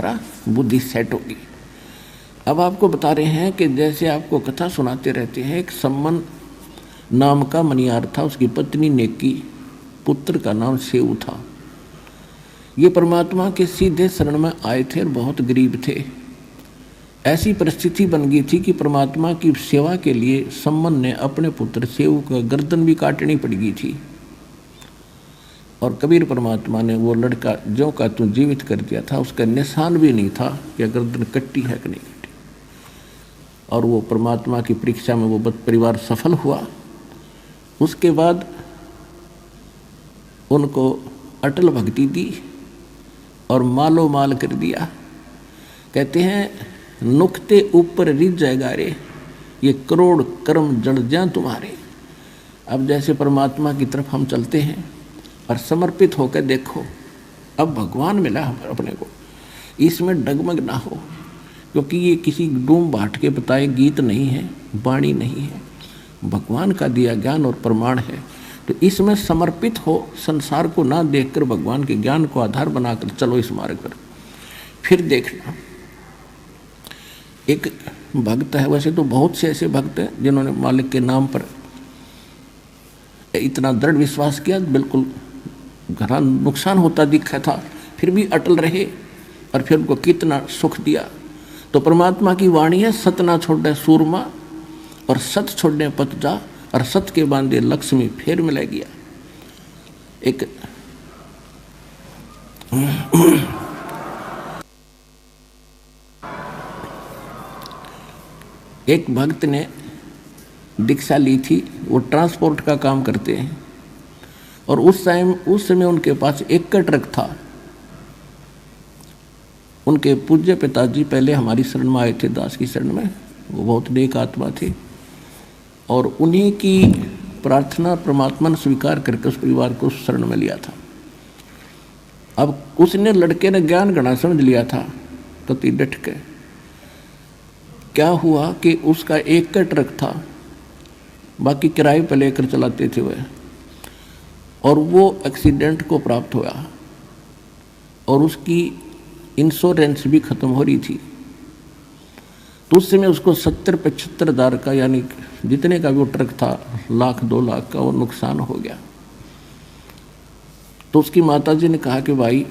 तुम्हारा बुद्धि सेट होगी। अब आपको बता रहे हैं कि जैसे आपको कथा सुनाते रहते हैं, एक सम्मन नाम का मनियार था, उसकी पत्नी नेकी, पुत्र का नाम सेऊ था। ये परमात्मा के सीधे शरण में आए थे और बहुत गरीब थे। ऐसी परिस्थिति बन गई थी कि परमात्मा की सेवा के लिए सम्मन ने अपने पुत्र सेऊ का गर्दन भी काटनी पड़ गई थी। और कबीर परमात्मा ने वो लड़का जो का तू जीवित कर दिया था, उसका निशान भी नहीं था कि गर्दन कट्टी है कि नहीं कट्टी। और वो परमात्मा की परीक्षा में वो परिवार सफल हुआ। उसके बाद उनको अटल भक्ति दी और मालो माल कर दिया। कहते हैं नुक्ते ऊपर रिझ जाएगा रे, ये करोड़ कर्म जड़ जाएं तुम्हारे। अब जैसे परमात्मा की तरफ हम चलते हैं और समर्पित होकर देखो, अब भगवान मिला अपने को, इसमें डगमग ना हो, क्योंकि ये किसी डूम बाट के बताए गीत नहीं है, वाणी नहीं है, भगवान का दिया ज्ञान और प्रमाण है। तो इसमें समर्पित हो, संसार को ना देखकर भगवान के ज्ञान को आधार बनाकर चलो इस मार्ग पर। फिर देखना, एक भक्त है, वैसे तो बहुत से ऐसे भक्त हैं जिन्होंने मालिक के नाम पर इतना दृढ़ विश्वास किया, बिल्कुल घना नुकसान होता दिखा था, फिर भी अटल रहे और फिर उनको कितना सुख दिया। तो परमात्मा की वाणी है, सत ना छोड़े सूरमा और सत छोड़ने पत जा, और सत के बांधे लक्ष्मी फेर मिला गया। एक भक्त ने दीक्षा ली थी, वो ट्रांसपोर्ट का काम करते हैं, और उस समय उनके पास एक का ट्रक था। उनके पूज्य पिताजी पहले हमारी शरण में आए थे, दास की शरण में, वो बहुत नेक आत्मा थे, और उन्हीं की प्रार्थना परमात्मा ने स्वीकार करके उस परिवार को शरण में लिया था। अब उसने लड़के ने ज्ञान गणा समझ लिया था, तो डट के क्या हुआ कि उसका एक का ट्रक था, बाकी किराए पर लेकर चलाते थे वह, और वो एक्सीडेंट को प्राप्त हुआ और उसकी इंश्योरेंस भी ख़त्म हो रही थी। तो उस समय उसको 70-75 हज़ार का, यानी जितने का भी वो ट्रक था, 1,00,000-2 लाख का वो नुकसान हो गया। तो उसकी माताजी ने कहा कि भाई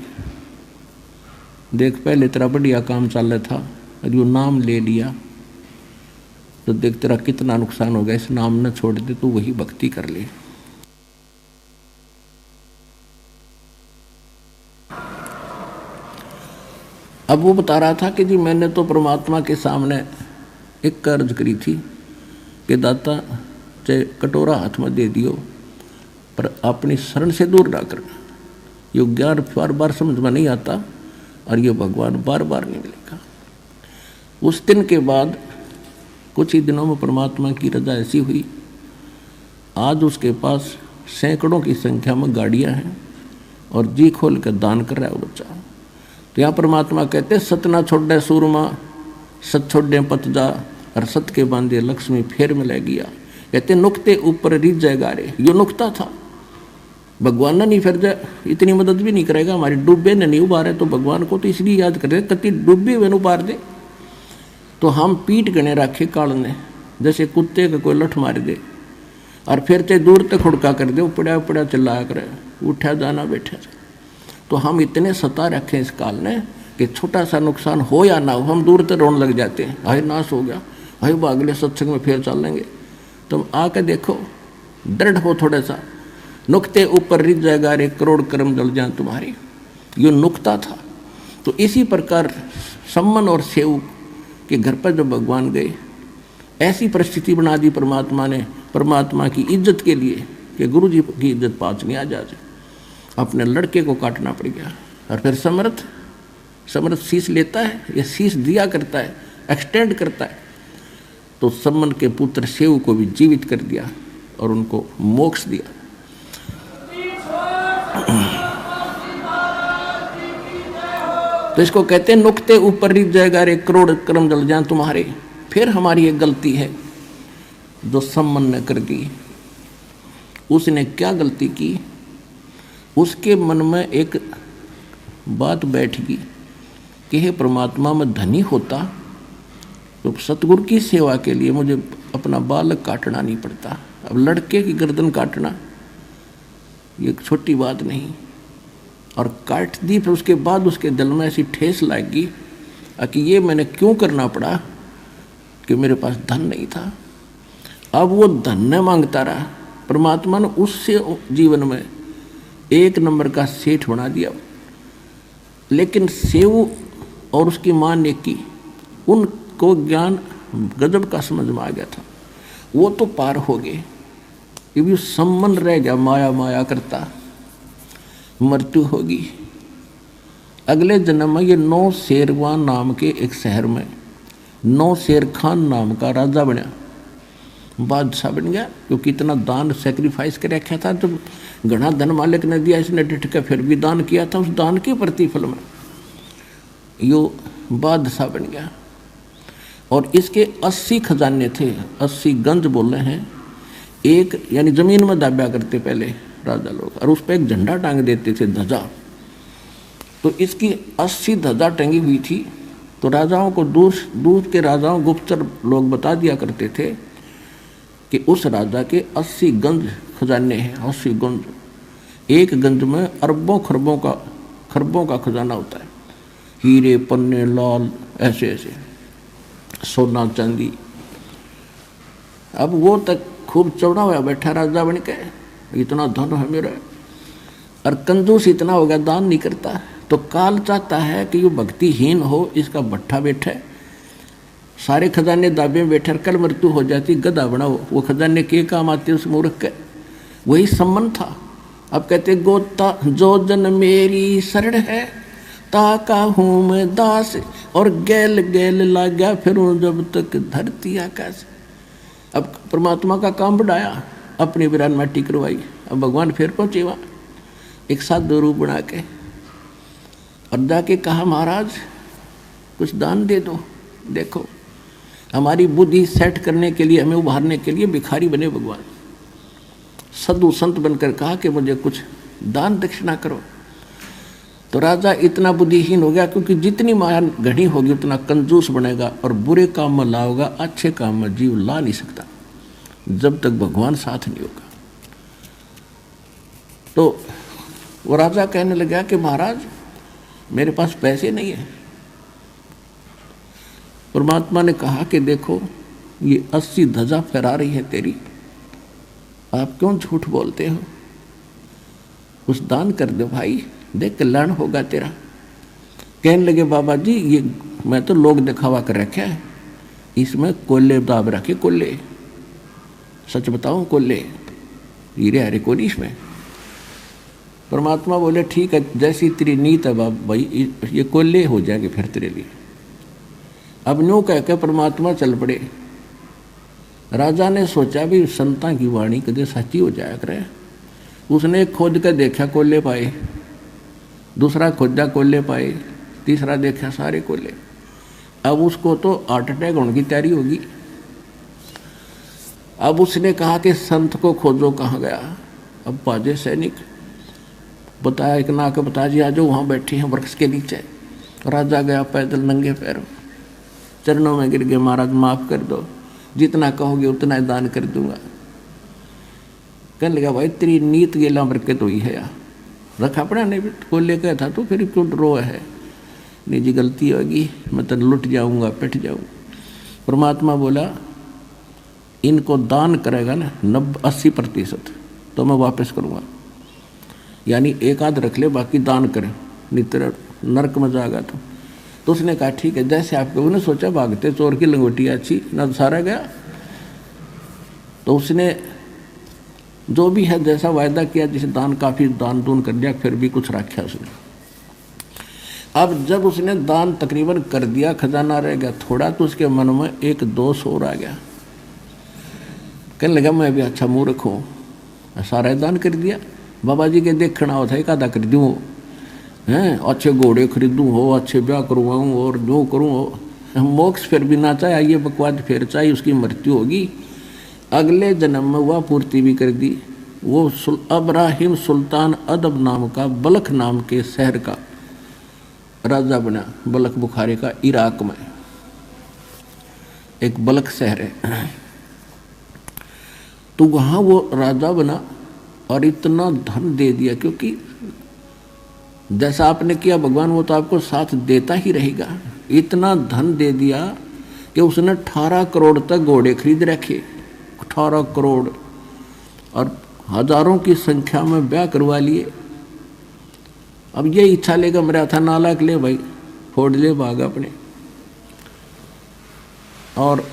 देख, पहले तेरा बढ़िया काम चल रहा था और यो नाम ले लिया, तो देख तेरा कितना नुकसान हो गया, इस नाम न छोड़ दे, तो वही भक्ति कर ले। अब वो बता रहा था कि जी मैंने तो परमात्मा के सामने एक कर्ज करी थी कि दाता चाहे कटोरा हाथ में दे दियो, पर अपनी शरण से दूर ना करना। ये ज्ञान बार बार समझ में नहीं आता और ये भगवान बार बार नहीं मिलेगा। उस दिन के बाद कुछ ही दिनों में परमात्मा की रजा ऐसी हुई, आज उसके पास सैकड़ों की संख्या में गाड़ियां हैं और जी खोल कर दान कर रहा है वो बच्चा। तो यहाँ परमात्मा कहते हैं सत ना छोड़े सूरमा, सत छोड़े पत जा, और सत के बांधे लक्ष्मी फेर मिला गया। कहते नुक्ते ऊपर रिझ जाएगा रे, यो नुक्ता था, भगवान ने नहीं फिर जाए, इतनी मदद भी नहीं करेगा, हमारी डूबे ने नहीं उबारे, तो भगवान को तो इसलिए याद करे कति डूबे हुए उबार दे। तो हम पीठ गणे रखे काल ने, जैसे कुत्ते का कोई लठ मार दे और फिर चाहे दूर तक खुड़का कर दे, उपड़ा उपड़ा चिल्लाया करे, उठा जाना बैठा जा। तो हम इतने सता रखे इस काल ने कि छोटा सा नुकसान हो या ना हो, हम दूर तक रोने लग जाते हैं, हाय नाश हो गया, हाय अगले सत्संग में फिर चल लेंगे। तुम आके देखो, दृढ़ हो थोड़ा सा, नुक्ते ऊपर रिझ जाएगा रे, करोड़ कर्म जल जाए तुम्हारी, ये नुक्ता था। तो इसी प्रकार सम्मन और सेऊ के घर पर जब भगवान गए, ऐसी परिस्थिति बना दी परमात्मा ने, परमात्मा की इज्जत के लिए कि गुरु जी की इज्जत पाँच नहीं आ जाए, अपने लड़के को काटना पड़ गया। और फिर समर्थ शीश लेता है, या शीश दिया करता है, एक्सटेंड करता है। तो सम्मन के पुत्र सेऊ को भी जीवित कर दिया और उनको मोक्ष दिया। तो इसको कहते हैं नुक्ते ऊपर रिझ जाएगा रे, करोड़ कर्म जल जाएं तुम्हारे। फिर हमारी एक गलती है जो सम्मन ने कर दी। उसने क्या गलती की, उसके मन में एक बात बैठ गई कि हे परमात्मा, मैं धनी होता तो सतगुरु की सेवा के लिए मुझे अपना बालक काटना नहीं पड़ता। अब लड़के की गर्दन काटना ये छोटी बात नहीं। और काट दी, फिर उसके बाद उसके दिल में ऐसी ठेस लागी कि ये मैंने क्यों करना पड़ा कि मेरे पास धन नहीं था। अब वो धन न मांगता रहा, परमात्मा ने उससे जीवन में एक नंबर का सेठ बना दिया। लेकिन सेव और उसकी माँ ने की, उनको ज्ञान गजब का समझ में आ गया था, वो तो पार हो गए। ये भी संबंध रह गया, माया माया करता, मृत्यु होगी। अगले जन्म में ये नौ शेरवान नाम के एक शहर में नौ शेर खान नाम का राजा बना, बादशाह बन गया, क्योंकि इतना दान सेक्रीफाइस कर रखा था। तो घना धन मालिक ने दिया, इसने डिट के फिर भी दान किया था, उस दान के प्रतिफल में यो बादशाह बन गया। और इसके 80 खजाने थे, 80 गंज बोल रहे हैं। एक यानी जमीन में दाब्या करते पहले राजा लोग, और उस पर एक झंडा टांग देते थे, ध्वजा। तो इसकी 80 ध्वजा टंगी हुई थी। तो राजाओं को दूर दूर के राजाओं, गुप्तचर लोग बता दिया करते थे कि उस राजा के 80 गंज खजाने हैं। 80 गंज, एक गंज में अरबों खरबों का खजाना होता है, हीरे पन्ने लाल ऐसे ऐसे, सोना चांदी। अब वो तक खूब चौड़ा हुआ बैठा राजा बन के, इतना धन है मेरा, और कंजूस इतना हो गया, दान नहीं करता। तो काल चाहता है कि ये भक्तिहीन हो, इसका भट्ठा बैठे, सारे खजाने दाबे में बैठे, कल मृत्यु हो जाती, गधा बना वो खजाने के काम आते उस मूर्ख के। वही संबंध था। अब कहते गोता जो जन मेरी शरण है, ताका हूँ मैं दास, और गैल गैल लाग्या फिरूं जब तक धरती आकाश। अब परमात्मा का काम बढ़ाया, अपनी विरान माटी करवाई। अब भगवान फिर पहुंचे वहाँ एक साधु रूप बना के, और जाके कहा महाराज कुछ दान दे दो। देखो हमारी बुद्धि सेट करने के लिए, हमें उभारने के लिए भिखारी बने भगवान। साधु संत बनकर कहा कि मुझे कुछ दान दक्षिणा करो। तो राजा इतना बुद्धिहीन हो गया, क्योंकि जितनी माया घनी होगी उतना कंजूस बनेगा, और बुरे काम में लाओगा, अच्छे काम में जीव ला नहीं सकता जब तक भगवान साथ नहीं होगा। तो वो राजा कहने लगा कि महाराज मेरे पास पैसे नहीं है। परमात्मा ने कहा कि देखो ये 80 ध्वजा फहरा रही है तेरी, आप क्यों झूठ बोलते हो? कुछ दान कर दो भाई, देख कल्याण होगा तेरा। कहने लगे बाबा जी ये मैं तो लोग दिखावा कर रखा है, इसमें कोल्ले दाब रखे, कोल्ले, सच बताऊं कोल्ले, हीरे हरे कोई इसमें। परमात्मा बोले ठीक है, जैसी तेरी नीत है बाबा भाई, ये कोल्ले हो जाएंगे फिर तेरे लिए। अब न्यू कह के परमात्मा चल पड़े। राजा ने सोचा भी संता की वाणी कदे सच्ची हो जाया करे। उसने खोद कर देखा कोल्ले पाए, दूसरा खोदा कोल्ले पाए, तीसरा देखा सारे कोल्ले। अब उसको तो हार्ट अटैक होने की तैयारी होगी। अब उसने कहा कि संत को खोजो, कहाँ गया? अब पाजे सैनिक बताया, एक ना के बता जी आज वहाँ बैठे हैं वृक्ष के नीचे। राजा गया पैदल नंगे पैरों, चरणों में गिर गए, महाराज माफ कर दो, जितना कहोगे उतना ही दान कर दूंगा। कहने लगा भाई तेरी नीत गेला बरकत हुई है यार, रखा पड़ा नहीं को लेकर था तो फिर क्यों रो है? निजी गलती होगी, मैं तो लुट जाऊंगा, पिट जाऊंगा। परमात्मा बोला इनको दान करेगा ना 80% तो मैं वापस करूंगा, यानी एक आध रख ले बाकी दान करे, नहीं तेरा नरक में जाएगा। तो उसने कहा ठीक है जैसे आपके। उन्हें सोचा भागते चोर की लंगोटी अच्छी ना, सारा गया। तो उसने जो भी है जैसा वायदा किया, जिसे दान काफ़ी दान दून कर दिया, फिर भी कुछ रखा उसने। अब जब उसने दान तकरीबन कर दिया, खजाना रह गया थोड़ा, तो उसके मन में एक दोष और आ गया। कहने लगा मैं भी अच्छा मूर्ख हूँ, सारा दान कर दिया, बाबा जी के देखना होता है, एक आधा कर दूँ हैं, अच्छे घोड़े खरीदूँ हो, अच्छे ब्याह करवाऊँ और जो करूँ हो, मोक्ष फिर भी ना चाहे, ये बकवाद फिर चाहिए, उसकी मृत्यु होगी। अगले जन्म में वह पूर्ति भी कर दी। वो अब्राहिम सुल्तान अदब नाम का, बलख नाम के शहर का राजा बना बलख बुखारे का, इराक में एक बलख शहर है। तो वहाँ वो राजा बना और इतना धन दे दिया, क्योंकि जैसा आपने किया भगवान वो तो आपको साथ देता ही रहेगा। इतना धन दे दिया कि उसने 18 करोड़ तक घोड़े खरीद रखे, 18 करोड़, और हजारों की संख्या में ब्याह करवा लिए। अब ये इच्छा लेगा मेरा था नालायक, ले भाई फोड़ ले भाग अपने। और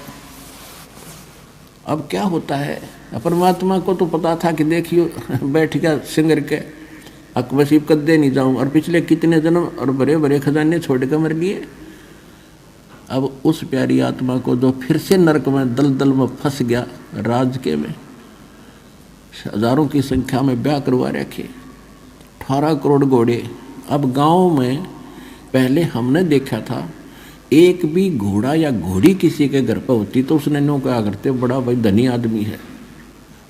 अब क्या होता है, परमात्मा को तो पता था कि देखियो बैठ गया सिंगर के अकबसीब कद्दे नहीं जाऊं, और पिछले कितने जन्म और बड़े बड़े खजाने छोड़ कर मर लिए। अब उस प्यारी आत्मा को जो फिर से नरक में दलदल में फंस गया, राज के में हजारों की संख्या में ब्याह करवा रखे, 18 करोड़ घोड़े। अब गांव में पहले हमने देखा था एक भी घोड़ा या घोड़ी किसी के घर पर होती तो उसने नो कहा करते बड़ा भाई धनी आदमी है,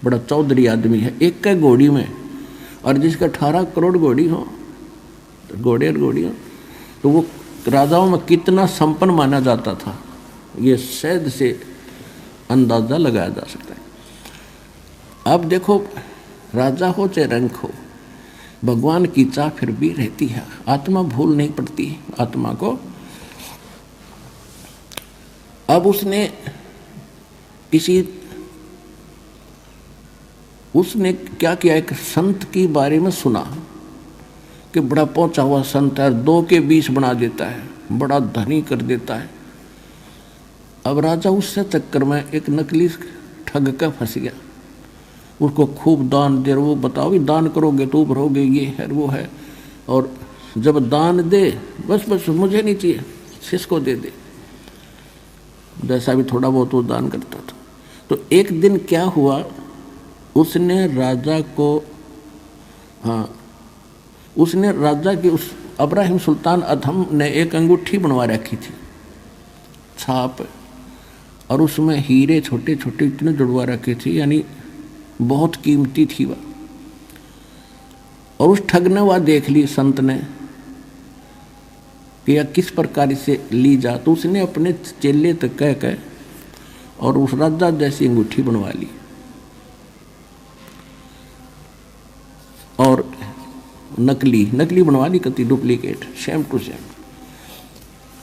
बड़ा चौधरी आदमी है, एक का घोड़ी में। और जिसका 18 करोड़ घोड़ी हो, घोड़े और घोड़ी हो, तो वो राजाओं में कितना संपन्न माना जाता था, ये शायद से अंदाजा लगाया जा सकता है। अब देखो राजा हो चाहे रंक हो, भगवान की चाह फिर भी रहती है, आत्मा भूल नहीं पड़ती आत्मा को। अब उसने क्या किया, एक संत के बारे में सुना कि बड़ा पहुंचा हुआ संत है, 2 के 20 बना देता है, बड़ा धनी कर देता है। अब राजा उससे चक्कर में एक नकली ठग का फंस गया, उसको खूब दान दे, वो बताओ भी दान करोगे तो उभरोगे, ये है वो है, और जब दान दे बस मुझे नहीं चाहिए, किसको दे दे, जैसा भी थोड़ा बहुत वो दान करता था। तो एक दिन क्या हुआ, उसने राजा की उस इब्राहिम सुल्तान अधम ने एक अंगूठी बनवा रखी थी छाप, और उसमें हीरे छोटे छोटे इतने जुड़वा रखे थे, यानी बहुत कीमती थी वह। और उस ठग ने वह देख ली संत ने कि यह किस प्रकार से ली जा, तो उसने अपने चेले तक कह और उस राजा जैसी अंगूठी बनवा ली। और नकली बनवा ली, कति डुप्लीकेट, सेम टू सेम।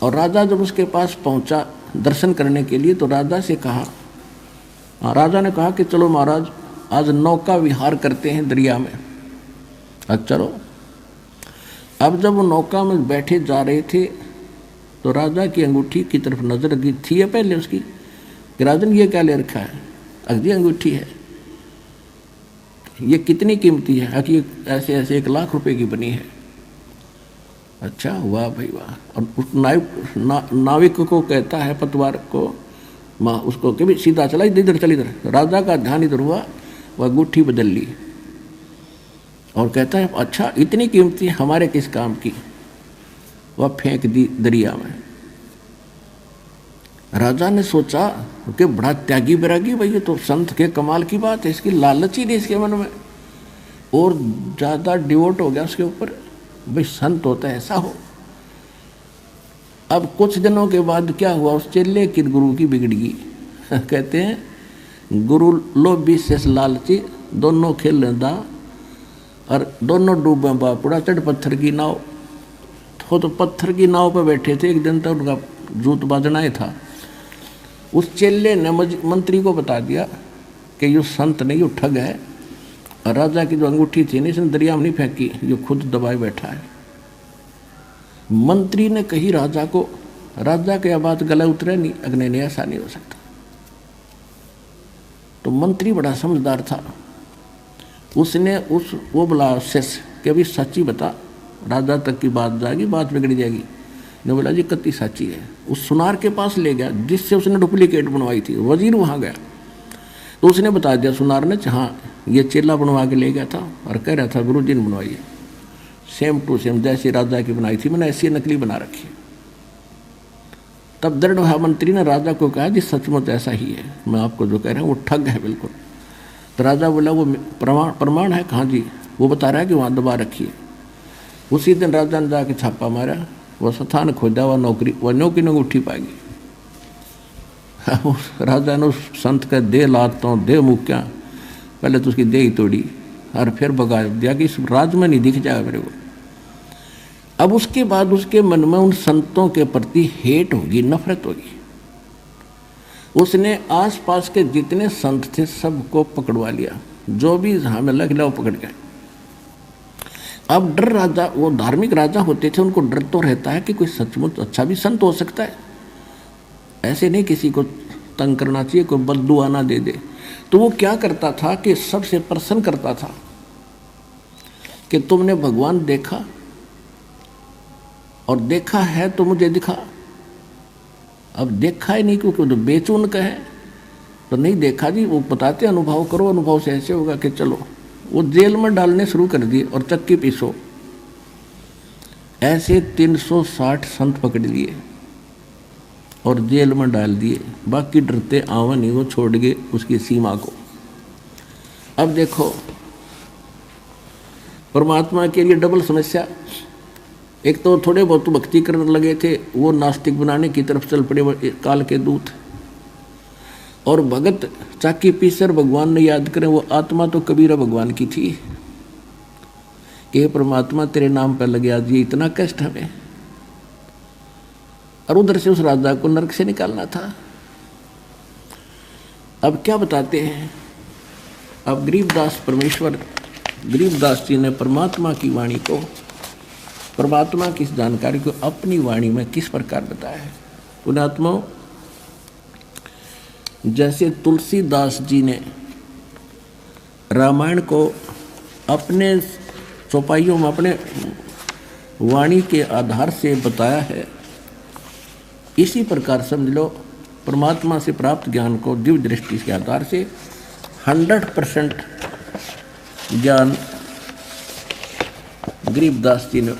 और राजा जब उसके पास पहुंचा दर्शन करने के लिए, तो राजा से कहा, राजा ने कहा कि चलो महाराज आज नौका विहार करते हैं दरिया में। अब चलो। अब जब वो नौका में बैठे जा रहे थे तो राजा की अंगूठी की तरफ नजर दी थी पहले उसकी कि राजन ये क्या ले रखा है, अगली अंगूठी है, ये कितनी कीमती है, कि ऐसे 1 लाख रुपए की बनी है। अच्छा वाह भाई वाह। और उस नाविक को कहता है पतवार को, उसको कि भी सीधा चला, इधर चल इधर। राजा का ध्यान इधर हुआ, वह अंगूठी बदल ली और कहता है अच्छा इतनी कीमती हमारे किस काम की, वह फेंक दी दरिया में। राजा ने सोचा कि बड़ा त्यागी बैरागी भाई, ये तो संत के कमाल की बात है, इसकी लालच ही नहीं इसके मन में, और ज़्यादा डिवोट हो गया उसके ऊपर, भाई संत होता है ऐसा हो। अब कुछ दिनों के बाद क्या हुआ, उस चेले की गुरु की बिगड़ गई। कहते हैं गुरु लोभी शेष लालची, दोनों खेल दा और दोनों डूबे बापुड़ा, चढ़ पत्थर की नाव। तो पत्थर की नाव पर बैठे थे, एक दिन तक उनका जूत बाजना ही था। उस चेले ने मंत्री को बता दिया कि ये संत नहीं, ये ठग है, और राजा की जो अंगूठी थी इसने दरिया में नहीं फेंकी, जो खुद दबाए बैठा है। मंत्री ने कही राजा को, राजा के बात गला उतरे नहीं, अग्नि ने ऐसा नहीं हो सकता। तो मंत्री बड़ा समझदार था, उसने वो बोला शेष कि अभी सच्ची बता, राजा तक की बात जाएगी, बात बिगड़ जाएगी। ने बोला जी कत्ती सच्ची है। उस सुनार के पास ले गया जिससे उसने डुप्लीकेट बनवाई थी, वजीर वहाँ गया तो उसने बता दिया सुनार ने, हाँ ये चेला बनवा के ले गया था और कह रहा था गुरु जी ने बनवाई है, सेम टू सेम जैसी राजा की बनाई थी मैंने ऐसी नकली बना रखी है। तब दृढ़ हुआ मंत्री ने राजा को कहा जी सचमुच ऐसा ही है, मैं आपको जो कह रहा हूँ वो ठग है बिल्कुल। तो राजा बोला वो प्रमाण है, कहाँ जी, वो बता रहा है कि वहाँ दबा रखी है। उसी दिन राजा ने जाके छापा मारा, वह स्थान खोजा, वह नौकरी न उठी पाएगी। उस राजा ने उस संत का दे लातों दे मुक्या, पहले तो उसकी दे ही तोड़ी और फिर भगा दिया कि इस राज में नहीं दिख जाएगा मेरे को। अब उसके बाद उसके मन में उन संतों के प्रति हेट होगी, नफरत होगी। उसने आसपास के जितने संत थे सबको पकड़वा लिया, जो भी जहाँ में लग लिया वो पकड़ गए। अब डर, राजा वो धार्मिक राजा होते थे, उनको डर तो रहता है कि कोई सचमुच अच्छा भी संत हो सकता है, ऐसे नहीं किसी को तंग करना चाहिए, कोई बद्दुआ ना दे दे। तो वो क्या करता था कि सबसे प्रसन्न करता था कि तुमने भगवान देखा और देखा है तो मुझे दिखा। अब देखा ही नहीं क्योंकि तो बेचून का है तो नहीं देखा जी, वो बताते अनुभव करो, अनुभव से ऐसे होगा कि चलो। वो जेल में डालने शुरू कर दिए और चक्की पीसो। ऐसे 360 संत पकड़ लिए और जेल में डाल दिए। बाकी डरते आवा नहीं, वो छोड़ गए उसकी सीमा को। अब देखो परमात्मा के लिए डबल समस्या। एक तो थोड़े बहुत भक्ति करने लगे थे, वो नास्तिक बनाने की तरफ चल पड़े काल के दूत। और भगत चाकी पीसर भगवान ने याद करें, वो आत्मा तो कबीरा भगवान की थी कि परमात्मा तेरे नाम पर लगे, आज ये इतना कष्ट हमें। और उधर से उस राजा को नरक से निकालना था। अब क्या बताते हैं, अब गरीबदास जी ने परमात्मा की वाणी को, परमात्मा की जानकारी को अपनी वाणी में किस प्रकार बताया है। पुण्यात्माओं, जैसे तुलसीदास जी ने रामायण को अपने चौपाइयों में अपने वाणी के आधार से बताया है, इसी प्रकार समझ लो परमात्मा से प्राप्त ज्ञान को दिव्य दृष्टि के आधार से 100% ज्ञान गरीबदास जी ने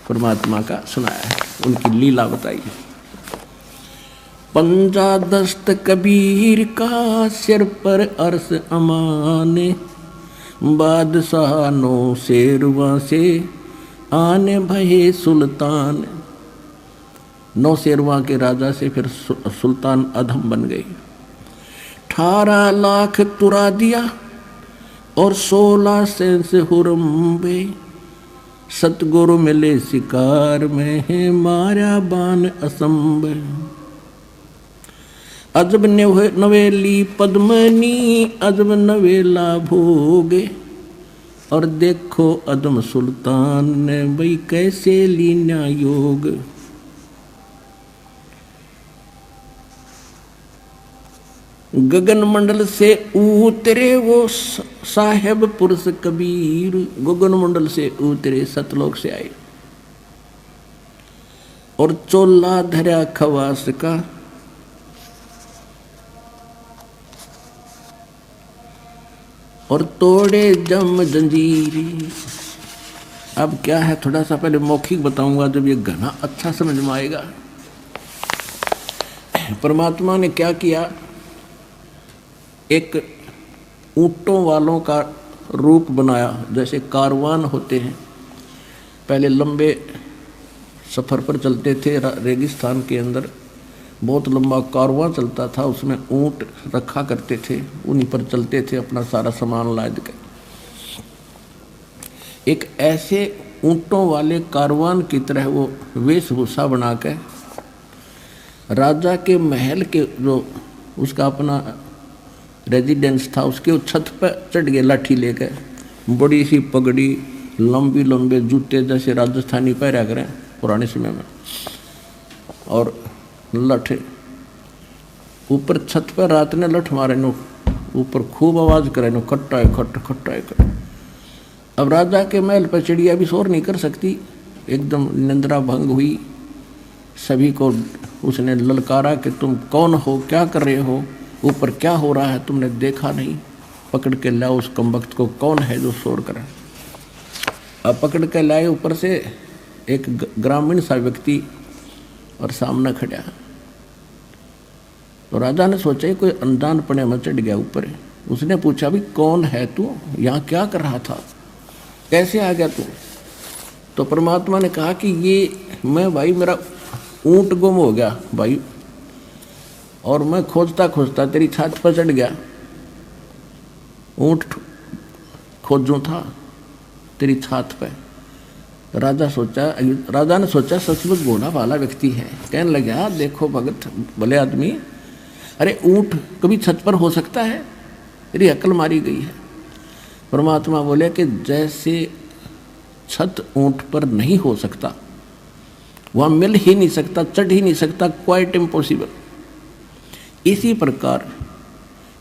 परमात्मा का सुनाया है, उनकी लीला बताई। पंजा दस्त कबीर का सिर पर अर्श अमाने, बादशाह नो शेरवा से आने भये सुल्तान। 9 शेरवा के राजा से फिर सुल्तान अधम बन गए। 18 लाख तुरा दिया और 16 सेंस हुरम्बे, सतगुरु मिले शिकार में है मारा बान असंभ। अजब नवेली पद्मनी अजब नवेला भोगे, और देखो अदम सुल्तान ने भाई कैसे लीना योग। गगन मंडल से उतरे वो साहेब पुरुष कबीर, गगन मंडल से उतरे सतलोक से आए और चोला धरा खवास का, और तोड़े जम जंजीरी। अब क्या है, थोड़ा सा पहले मौखिक बताऊंगा, जब ये घना अच्छा समझ में आएगा। परमात्मा ने क्या किया, एक ऊंटों वालों का रूप बनाया। जैसे कारवान होते हैं, पहले लंबे सफ़र पर चलते थे, रेगिस्तान के अंदर बहुत लंबा कारवां चलता था, उसमें ऊंट रखा करते थे, उन्हीं पर चलते थे, अपना सारा सामान लाद के। एक ऐसे ऊंटों वाले कारवान की तरह वो वेशभूषा बना के राजा के महल के जो उसका अपना रेजिडेंस था, उसके छत पर चढ़ गए लाठी लेकर, बड़ी सी पगड़ी, लंबी लंबे जूते जैसे राजस्थानी पहरा करें पुराने समय में, और लठ ऊपर छत पर रात ने लठ मारे नो, ऊपर खूब आवाज़ करे नो, खट्टा है खट खट्टा है खट। अब राजा के महल पर चिड़िया भी शोर नहीं कर सकती, एकदम निंद्रा भंग हुई। सभी को उसने ललकारा कि तुम कौन हो, क्या कर रहे हो, ऊपर क्या हो रहा है, तुमने देखा नहीं, पकड़ के लाओ उस कमबख्त को, कौन है जो शोर करे। अब पकड़ के लाए ऊपर से एक ग्रामीण सा व्यक्ति और सामने खड़ा। तो राजा ने सोचा कोई अनजान पने में चढ़ गया ऊपर। उसने पूछा भी कौन है तू, यहाँ क्या कर रहा था, कैसे आ गया तू। तो परमात्मा ने कहा कि ये मैं भाई मेरा ऊँट गुम हो गया भाई, और मैं खोजता खोजता तेरी छत पर चढ़ गया, ऊँट खोजूं था तेरी छत पे। राजा ने सोचा सचमुच भोला भाला व्यक्ति है। कहने लगा देखो भगत भले आदमी, अरे ऊँट कभी छत पर हो सकता है, तेरी अक्ल मारी गई है। परमात्मा बोले कि जैसे छत ऊँट पर नहीं हो सकता, वहाँ मिल ही नहीं सकता, चढ़ ही नहीं सकता, क्वाइट इम्पॉसिबल, इसी प्रकार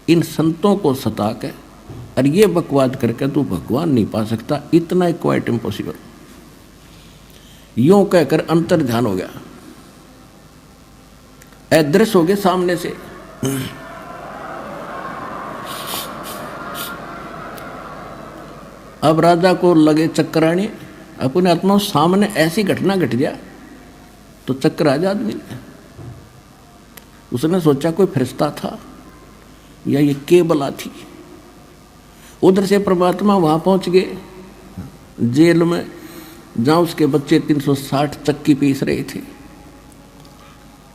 इन संतों को सता के और ये बकवाद करके तू भगवान नहीं पा सकता, इतना क्वाइट इम्पॉसिबल। यूं कहकर अंतर ध्यान हो गया, अदृश्य हो गए सामने से। अब राजा को लगे चक्कर आने, अपने आत्मा सामने ऐसी घटना घट गया तो चक्कर आ जा आदमी। उसने सोचा कोई फरिश्ता था या ये केबला थी। उधर से परमात्मा वहां पहुंच गए जेल में, जहाँ उसके बच्चे 360 चक्की पीस रहे थे।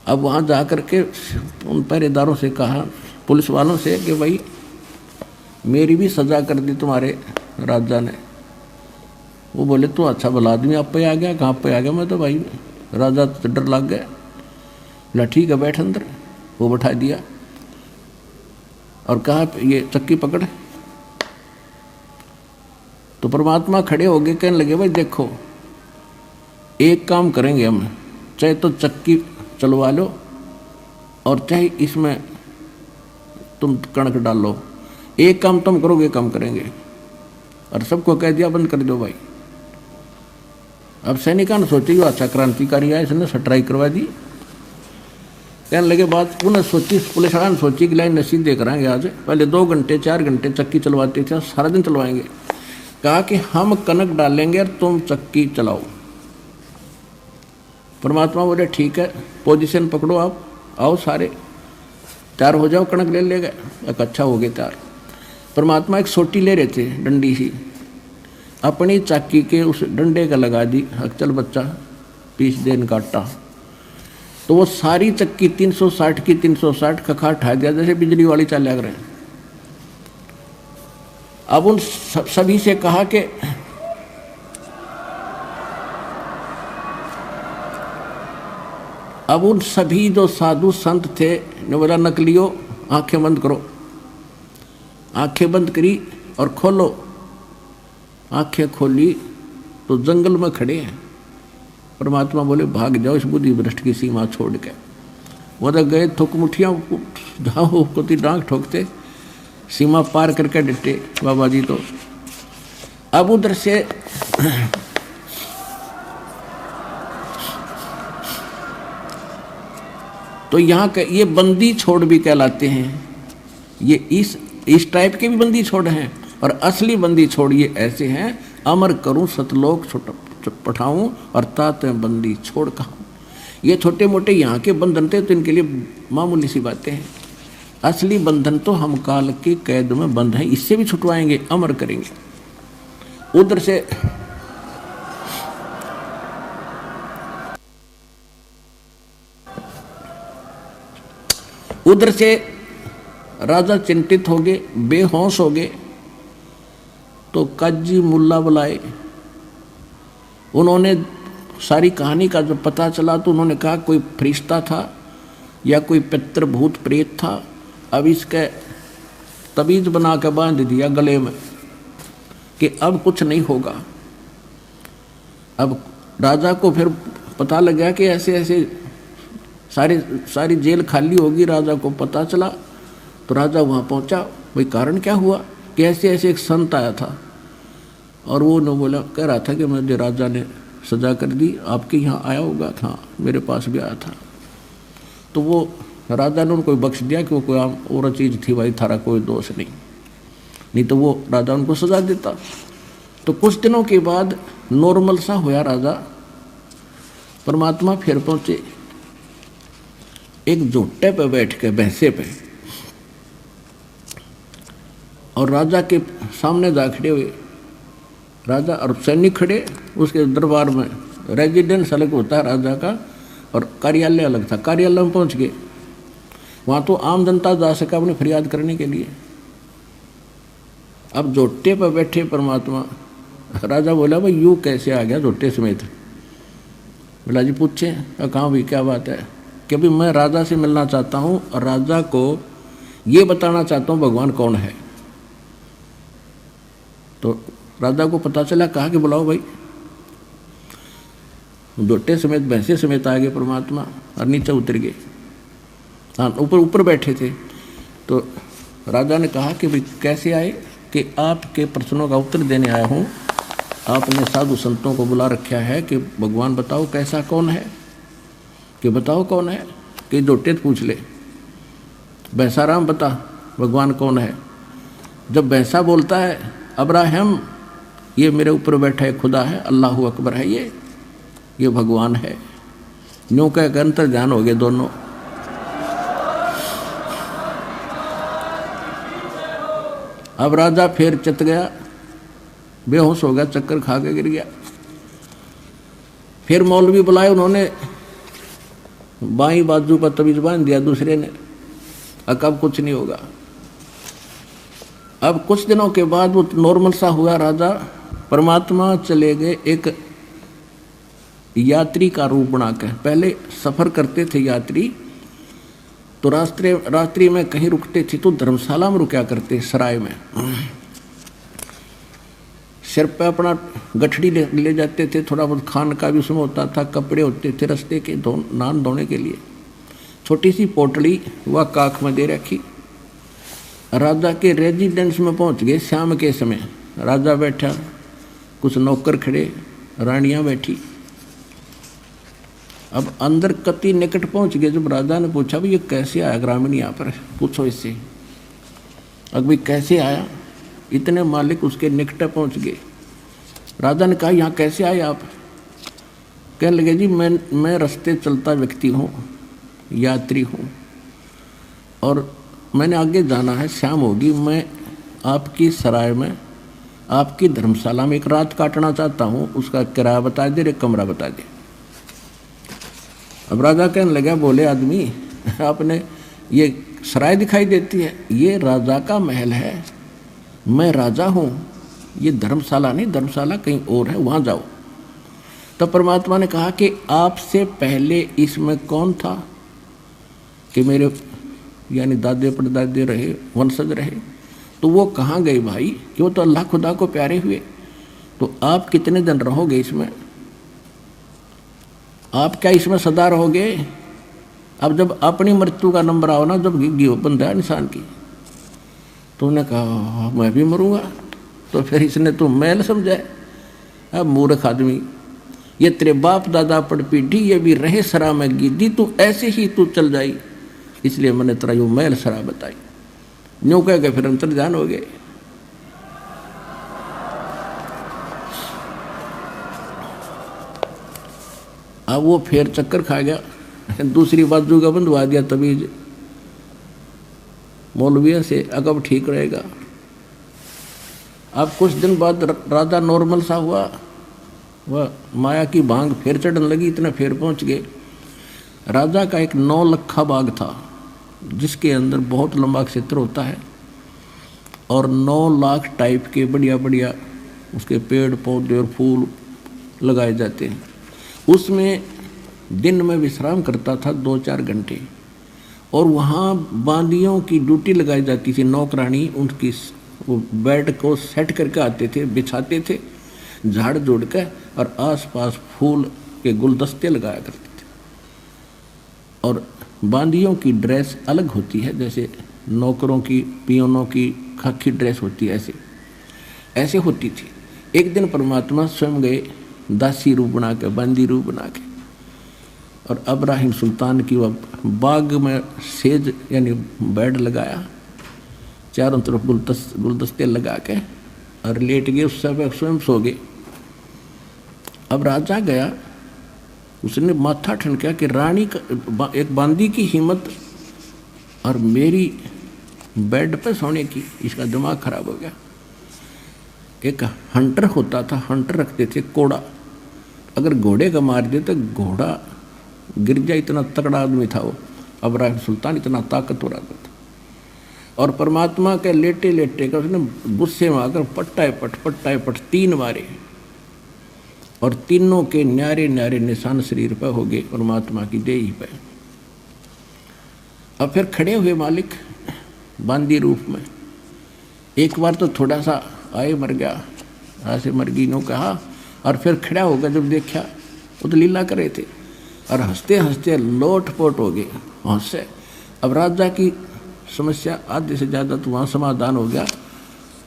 अब वहाँ जा कर के उन पहरेदारों से कहा, पुलिस वालों से, कि भाई मेरी भी सज़ा कर दी तुम्हारे राजा ने। वो बोले तो अच्छा भला आदमी आप पे आ गया, कहाँ पे आ गया? मैं तो भाई राजा तो डर लग गया। बोला ठीक है बैठ अंदर। वो बैठा दिया और कहा ये चक्की पकड़। तो परमात्मा खड़े हो गए, कहने लगे भाई देखो एक काम करेंगे हम, चाहे तो चक्की चलवा लो और चाहे इसमें तुम कणक डाल लो, एक काम तुम करोगे काम करेंगे। और सबको कह दिया बंद कर दो भाई। अब सैनिका ने सोची जो अच्छा क्रांतिकारी है, इसने सटराई करवा दी। कहने लगे बात पुनः सोची, पुलिस वाला ने सोची कि लाइन नसीब दे कराएंगे आज, पहले 2 घंटे 4 घंटे चक्की चलवाते थे, सारा दिन चलवाएंगे। कहा कि हम कनक डालेंगे और तुम चक्की चलाओ। परमात्मा बोले ठीक है, पोजीशन पकड़ो, आप आओ सारे तैयार हो जाओ, कणक ले लेगा। एक अच्छा हो गया तैयार। परमात्मा एक सोटी ले रहे थे डंडी सी, अपनी चाकी के उस डंडे का लगा दी, चल बच्चा पीस देन काटा। तो वो सारी चक्की 360 की 360 खखा उठा दिया, जैसे बिजली वाली चाल लग रहे हैं। अब उन सभी से कहा कि अब उन सभी जो साधु संत थे ने बोला नकलियो आंखें बंद करो। आंखें बंद करी और खोलो। आंखें खोली तो जंगल में खड़े हैं। परमात्मा बोले भाग जाओ इस बुद्धि भ्रष्ट की सीमा छोड़ के। वो तो गए थुक मुठियाँ जाओ कोती डांग ठोकते, सीमा पार करके डटे बाबा जी। तो अब उधर से तो यहाँ के ये बंदी छोड़ भी कहलाते हैं। ये इस टाइप के भी बंदी छोड़ हैं, और असली बंदी छोड़ ये ऐसे हैं, अमर करूं सतलोक पठाऊं और तात बंदी छोड़ कहूं। ये छोटे मोटे यहाँ के बंधन थे तो इनके लिए मामूली सी बातें हैं। असली बंधन तो हम काल के कैद में बंद हैं, इससे भी छुटवाएंगे, अमर करेंगे। उधर से राजा चिंतित हो गए, बेहोश हो गए। तो काजी मुल्ला बुलाए। उन्होंने सारी कहानी का जब पता चला तो उन्होंने कहा कोई फरिश्ता था या कोई पितृ भूत प्रेत था। अब इसके तबीज बना के बांध दिया गले में कि अब कुछ नहीं होगा। अब राजा को फिर पता लगा कि ऐसे ऐसे सारी जेल खाली होगी। राजा को पता चला तो राजा वहाँ पहुँचा। भाई कारण क्या हुआ कि ऐसे ऐसे एक संत आया था और वो न बोला, कह रहा था कि मुझे राजा ने सजा कर दी, आपके यहाँ आया होगा। हाँ मेरे पास भी आया था। तो वो राजा ने उनको बख्श दिया कि वो कोई और चीज़ थी भाई, थारा कोई दोष नहीं तो वो राजा उनको सजा देता। तो कुछ दिनों के बाद नॉर्मल सा होया राजा। परमात्मा फिर पहुँचे एक झोटे पे बैठ के, भैंसे पे, और राजा के सामने जा खड़े हुए। राजा और सैनिक खड़े उसके दरबार में, रेजिडेंस अलग होता है राजा का और कार्यालय अलग था। कार्यालय में पहुंच गए, वहाँ तो आम जनता जा सका अपनी फरियाद करने के लिए। अब जोटे पर बैठे परमात्मा, राजा बोला भाई यूँ कैसे आ गया जोटे समेत? बोला जी पूछे। कहाँ भी क्या बात है? कि भाई मैं राजा से मिलना चाहता हूँ और राजा को ये बताना चाहता हूँ भगवान कौन है। तो राजा को पता चला, कहा कि बुलाओ भाई। जोटे समेत भैंसे समेत आ गए परमात्मा और नीचे उतर गए। हाँ, ऊपर बैठे थे। तो राजा ने कहा कि भाई कैसे आए? कि आपके प्रश्नों का उत्तर देने आया हूँ। आपने साधु संतों को बुला रखा है कि भगवान बताओ कैसा कौन है, कि बताओ कौन है। कि जोटे पूछ ले, भैंसाराम बता भगवान कौन है। जब भैंसा बोलता है अब्राहम, ये मेरे ऊपर बैठा है खुदा है, अल्लाहु अकबर है, ये भगवान है। यूँ कह अंतर ध्यान हो गए दोनों। अब राजा फिर चित गया, बेहोश हो गया, चक्कर खा के गिर गया। फिर मौलवी बुलाए उन्होंने, बाईं बाजू पर तवीज बांध दिया दूसरे ने। अब कुछ नहीं होगा। अब कुछ दिनों के बाद वो नॉर्मल सा हुआ राजा। परमात्मा चले गए एक यात्री का रूप बनाकर। पहले सफर करते थे यात्री, तो रात्रि में कहीं रुकते थे तो धर्मशाला में रुका करते, सराय में। सिर पे अपना गठड़ी ले जाते थे, थोड़ा बहुत खान का भी उसमें होता था, कपड़े होते थे रस्ते के नान धोने के लिए। छोटी सी पोटली वह काख में दे रखी। राजा के रेजिडेंस में पहुंच गए शाम के समय। राजा बैठा, कुछ नौकर खड़े, रानियां बैठी। अब अंदर कति निकट पहुंच गए। जब राजा ने पूछा भी ये कैसे आया ग्रामीण यहाँ पर, पूछो इससे। अब भाई कैसे आया? इतने मालिक उसके निकट पहुंच गए। राजा ने कहा यहाँ कैसे आए आप? कहने लगे जी मैं रास्ते चलता व्यक्ति हूँ, यात्री हूँ, और मैंने आगे जाना है, शाम होगी। मैं आपकी सराय में, आपकी धर्मशाला में एक रात काटना चाहता हूँ। उसका किराया बता दे, एक कमरा बता दे। अब राजा कहने लगा, बोले आदमी आपने ये सराय दिखाई देती है, ये राजा का महल है, मैं राजा हूँ, ये धर्मशाला नहीं, धर्मशाला कहीं और है, वहाँ जाओ। तब परमात्मा ने कहा कि आपसे पहले इसमें कौन था? कि मेरे यानी दादे परदादे रहे, वंशज रहे। तो वो कहाँ गए भाई? क्यों? तो अल्लाह खुदा को प्यारे हुए। तो आप कितने दिन रहोगे इसमें? आप क्या इसमें सदा रहोगे? अब जब अपनी मृत्यु का नंबर आओ ना, जब गिग्गी बंदा है इंसान की, तो उन्होंने कहा मैं भी मरूंगा। तो फिर इसने तो मैल समझा है। अब मूर्ख आदमी, ये तेरे बाप दादा पड़ पीढ़ी, ये भी रहे सरा में गिद्दी, तू ऐसे ही तू चल जाई, इसलिए मैंने तेरा यो मैल सरा बताई। यूँ कह गए, फिर अंतर ध्यान हो गए। अब वो फिर चक्कर खा गया, दूसरी बाजू का बंधवा दिया तवीज मौलविया से, अगब ठीक रहेगा। अब कुछ दिन बाद राजा नॉर्मल सा हुआ, वह माया की भांग फिर चढ़ने लगी, इतने फिर पहुंच गए। राजा का एक 9 लखा बाग था, जिसके अंदर बहुत लंबा क्षेत्र होता है और 9 लाख टाइप के बढ़िया बढ़िया उसके पेड़ पौधे और फूल लगाए जाते हैं। उसमें दिन में विश्राम करता था 2-4 घंटे, और वहाँ बांदियों की ड्यूटी लगाई जाती थी। नौकरानी उनकी वो बेड को सेट करके आते थे, बिछाते थे झाड़ जोड़ कर, और आसपास फूल के गुलदस्ते लगाया करते थे। और बांदियों की ड्रेस अलग होती है, जैसे नौकरों की, पियोनों की खाकी ड्रेस होती है, ऐसे होती थी। एक दिन परमात्मा स्वयं गए दासी रूप बना के, बांदी रूप बना के, और अब्राहिम सुल्तान की वह बाग में सेज यानी बेड लगाया, चारों तरफ गुलदस्ते लगा के, और लेट गए, उस समय स्वयं सो गए। अब राजा गया, उसने माथा ठनका कि रानी का एक बांदी की हिम्मत और मेरी बेड पे सोने की, इसका दिमाग खराब हो गया। एक हंटर होता था, हंटर रखते थे कोड़ा, अगर घोड़े का मार दे तो घोड़ा गिर जाए, इतना तगड़ा आदमी था वो इब्राहिम सुल्तान, इतना ताकतवर आदमी था। और परमात्मा के लेटे लेटे का उसने गुस्से में आकर पट्टाए पट 3 मारे, और तीनों के न्यारे न्यारे निशान शरीर पर हो गए परमात्मा की देही पे। अब फिर खड़े हुए मालिक बांदी रूप में, एक बार तो थोड़ा सा आए मर गया, ऐसे मर गई नो कहा, और फिर खड़ा होकर जब देखा वो तो लीला कर रहे थे, और हंसते हंसते लोटपोट हो गए हंसे। अब राजा की समस्या आधे से ज़्यादा तो वहाँ समाधान हो गया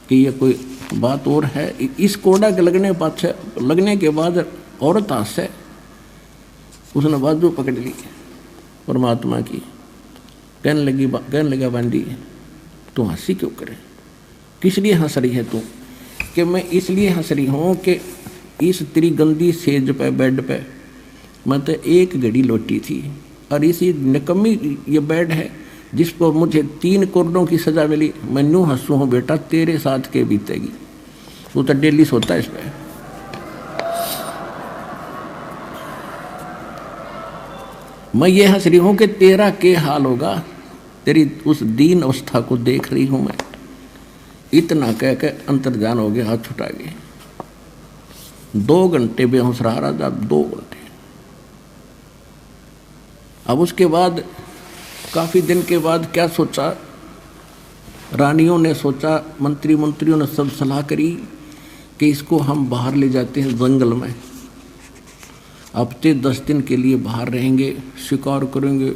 कि ये कोई बात और है। इस कोड़ा के लगने के बाद औरत हंसे, उसने बाजू पकड़ ली परमात्मा की, कहने लगा बांदी तू हंसी क्यों करे, किस लिए हंस रही है तू? कि मैं इसलिए हंस रही हूँ कि इस तेरी गंदी सेज पे बेड पे मैं तो एक घड़ी लौटी थी, और इसी निकम्मी ये बेड है जिसको मुझे 3 करोड़ों की सजा मिली। मैं यूँ हंसू हूँ बेटा, तेरे साथ के बीतेगी, वो तो डेली सोता है इस पे। मैं ये हंस रही हूँ कि तेरा क्या हाल होगा, तेरी उस दीन अवस्था को देख रही हूँ मैं। इतना कह के अंतर्ध्यान हो गया, हाथ छुटा गए। 2 घंटे बेहोश रहा राजा, 2 घंटे। अब उसके बाद काफी दिन के बाद क्या सोचा, रानियों ने सोचा, मंत्रियों ने सब सलाह करी कि इसको हम बाहर ले जाते हैं जंगल में, हफ्ते 10 दिन के लिए बाहर रहेंगे, शिकार करेंगे,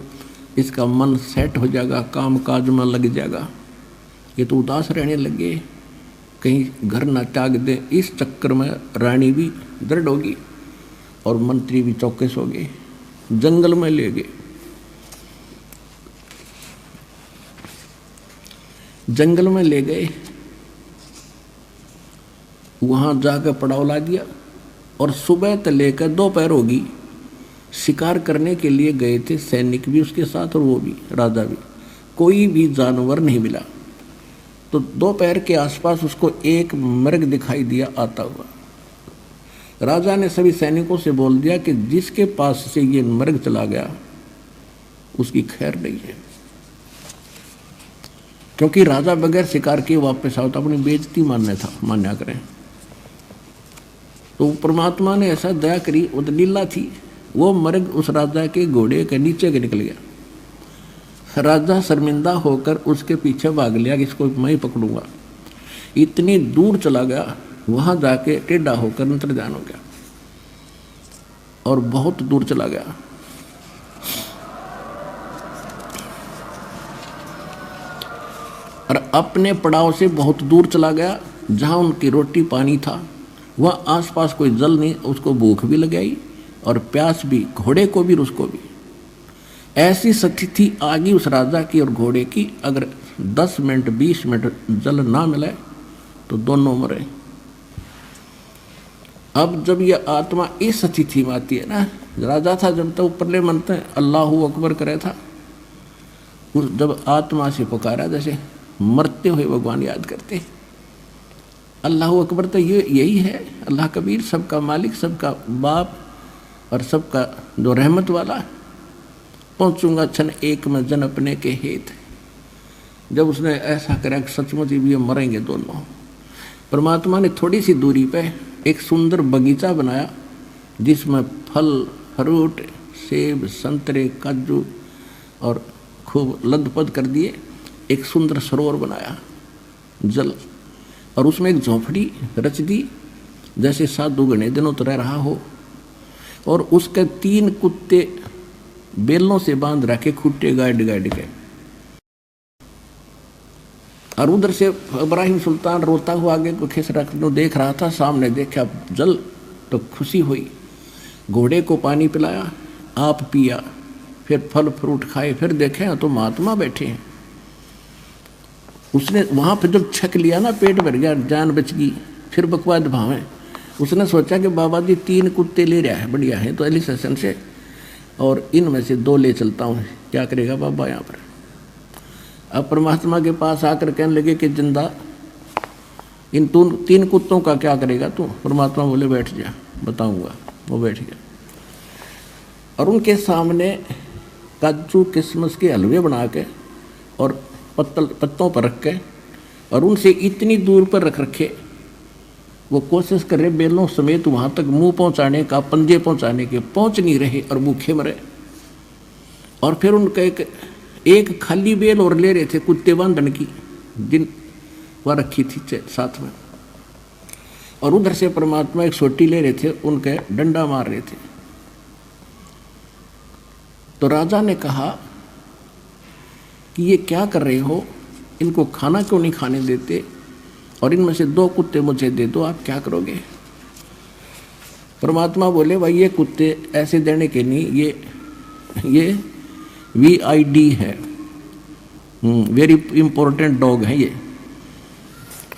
इसका मन सेट हो जाएगा, काम काज में लग जाएगा। ये तो उदास रहने लगे, कहीं घर ना त्याग दे। इस चक्कर में रानी भी दृढ़ होगी और मंत्री भी चौकस हो गए, जंगल में ले गए। जंगल में ले गए, वहां जाकर पड़ाव ला दिया, और सुबह से लेकर दोपहर होगी, शिकार करने के लिए गए थे सैनिक भी उसके साथ और वो भी राजा भी, कोई भी जानवर नहीं मिला। तो दोपहर के आसपास उसको एक मृग दिखाई दिया आता हुआ। राजा ने सभी सैनिकों से बोल दिया कि जिसके पास से ये मृग चला गया उसकी खैर नहीं है, क्योंकि राजा बगैर शिकार के वापस आओ तो अपनी बेइज्जती मान्या करें। तो परमात्मा ने ऐसा दया करी, वो तो लीला थी, वो मृग उस राजा के घोड़े के नीचे के निकल गया। राजा शर्मिंदा होकर उसके पीछे भाग लिया कि इसको मैं ही पकड़ूंगा। इतनी दूर चला गया, वहां जाके टेढ़ा होकर अंतर्ध्यान हो गया, और बहुत दूर चला गया। और अपने पड़ाव से बहुत दूर चला गया, जहां उनकी रोटी पानी था, वह आसपास कोई जल नहीं, उसको भूख भी लग गई और प्यास भी, घोड़े को भी और उसको भी। ऐसी स्थिति आ गई उस राजा की और घोड़े की, अगर 10 मिनट 20 मिनट जल ना मिले तो दोनों मरे। अब जब यह आत्मा इस स्थिति में आती है ना, राजा था जब तक ऊपरले मनते अल्लाहू अकबर करे था, उस जब आत्मा से पुकारा, जैसे मरते हुए भगवान याद करते, अल्लाहू अकबर तो ये यही है, अल्लाह कबीर, सबका मालिक, सबका बाप और सबका जो रहमत वाला। पहुँचूंगा क्षण एक में जन अपने के हेत। जब उसने ऐसा करा कि सचमुच भी मरेंगे दोनों, परमात्मा ने थोड़ी सी दूरी पे एक सुंदर बगीचा बनाया, जिसमें फल फ्रूट, सेब, संतरे, काजू और खूब लदपद कर दिए। एक सुंदर सरोवर बनाया जल, और उसमें एक झोंपड़ी रच दी, जैसे साधु घने दिनों तो रह रहा हो। और उसके 3 कुत्ते बेलों से बांध रखे, खुट्टे गाड़ के। और उधर से इब्राहिम सुल्तान रोता हुआ आगे को खिस रखने देख रहा था। सामने देखा जल तो खुशी हुई, घोड़े को पानी पिलाया, आप पिया, फिर फल फ्रूट खाए, फिर देखे तो महात्मा बैठे हैं। उसने वहाँ पर जब छक लिया ना, पेट भर गया, जान बच गई, फिर बकवाद भावें। उसने सोचा कि बाबा जी 3 कुत्ते ले रहा है, बढ़िया है, तो अली सेशन से, और इनमें से 2 ले चलता हूँ। क्या करेगा बाबा यहाँ पर? अब परमात्मा के पास आकर कहने लगे कि जिंदा इन 3 कुत्तों का क्या करेगा तू? परमात्मा बोले बैठ जा, बताऊंगा। वो बैठ गया और उनके सामने काजू किशमिश के हलवे बना के और पत्तों पर रख के और उनसे इतनी दूर पर रख रखे, वो कोशिश कर रहे बेलों समेत वहाँ तक मुंह पहुँचाने का, पंजे पहुँचाने के, पहुँच नहीं रहे और भूखे मरे। और फिर उनका एक खाली बेल और ले रहे थे कुत्ते बांधन की, जिन वह रखी थी साथ में, और उधर से परमात्मा एक सोटी ले रहे थे, उनके डंडा मार रहे थे। तो राजा ने कहा कि ये क्या कर रहे हो, इनको खाना क्यों नहीं खाने देते, और इनमें से 2 कुत्ते मुझे दे दो, आप क्या करोगे? परमात्मा बोले भाई ये कुत्ते ऐसे देने के नहीं, ये VID है, वेरी इंपॉर्टेंट डॉग है ये।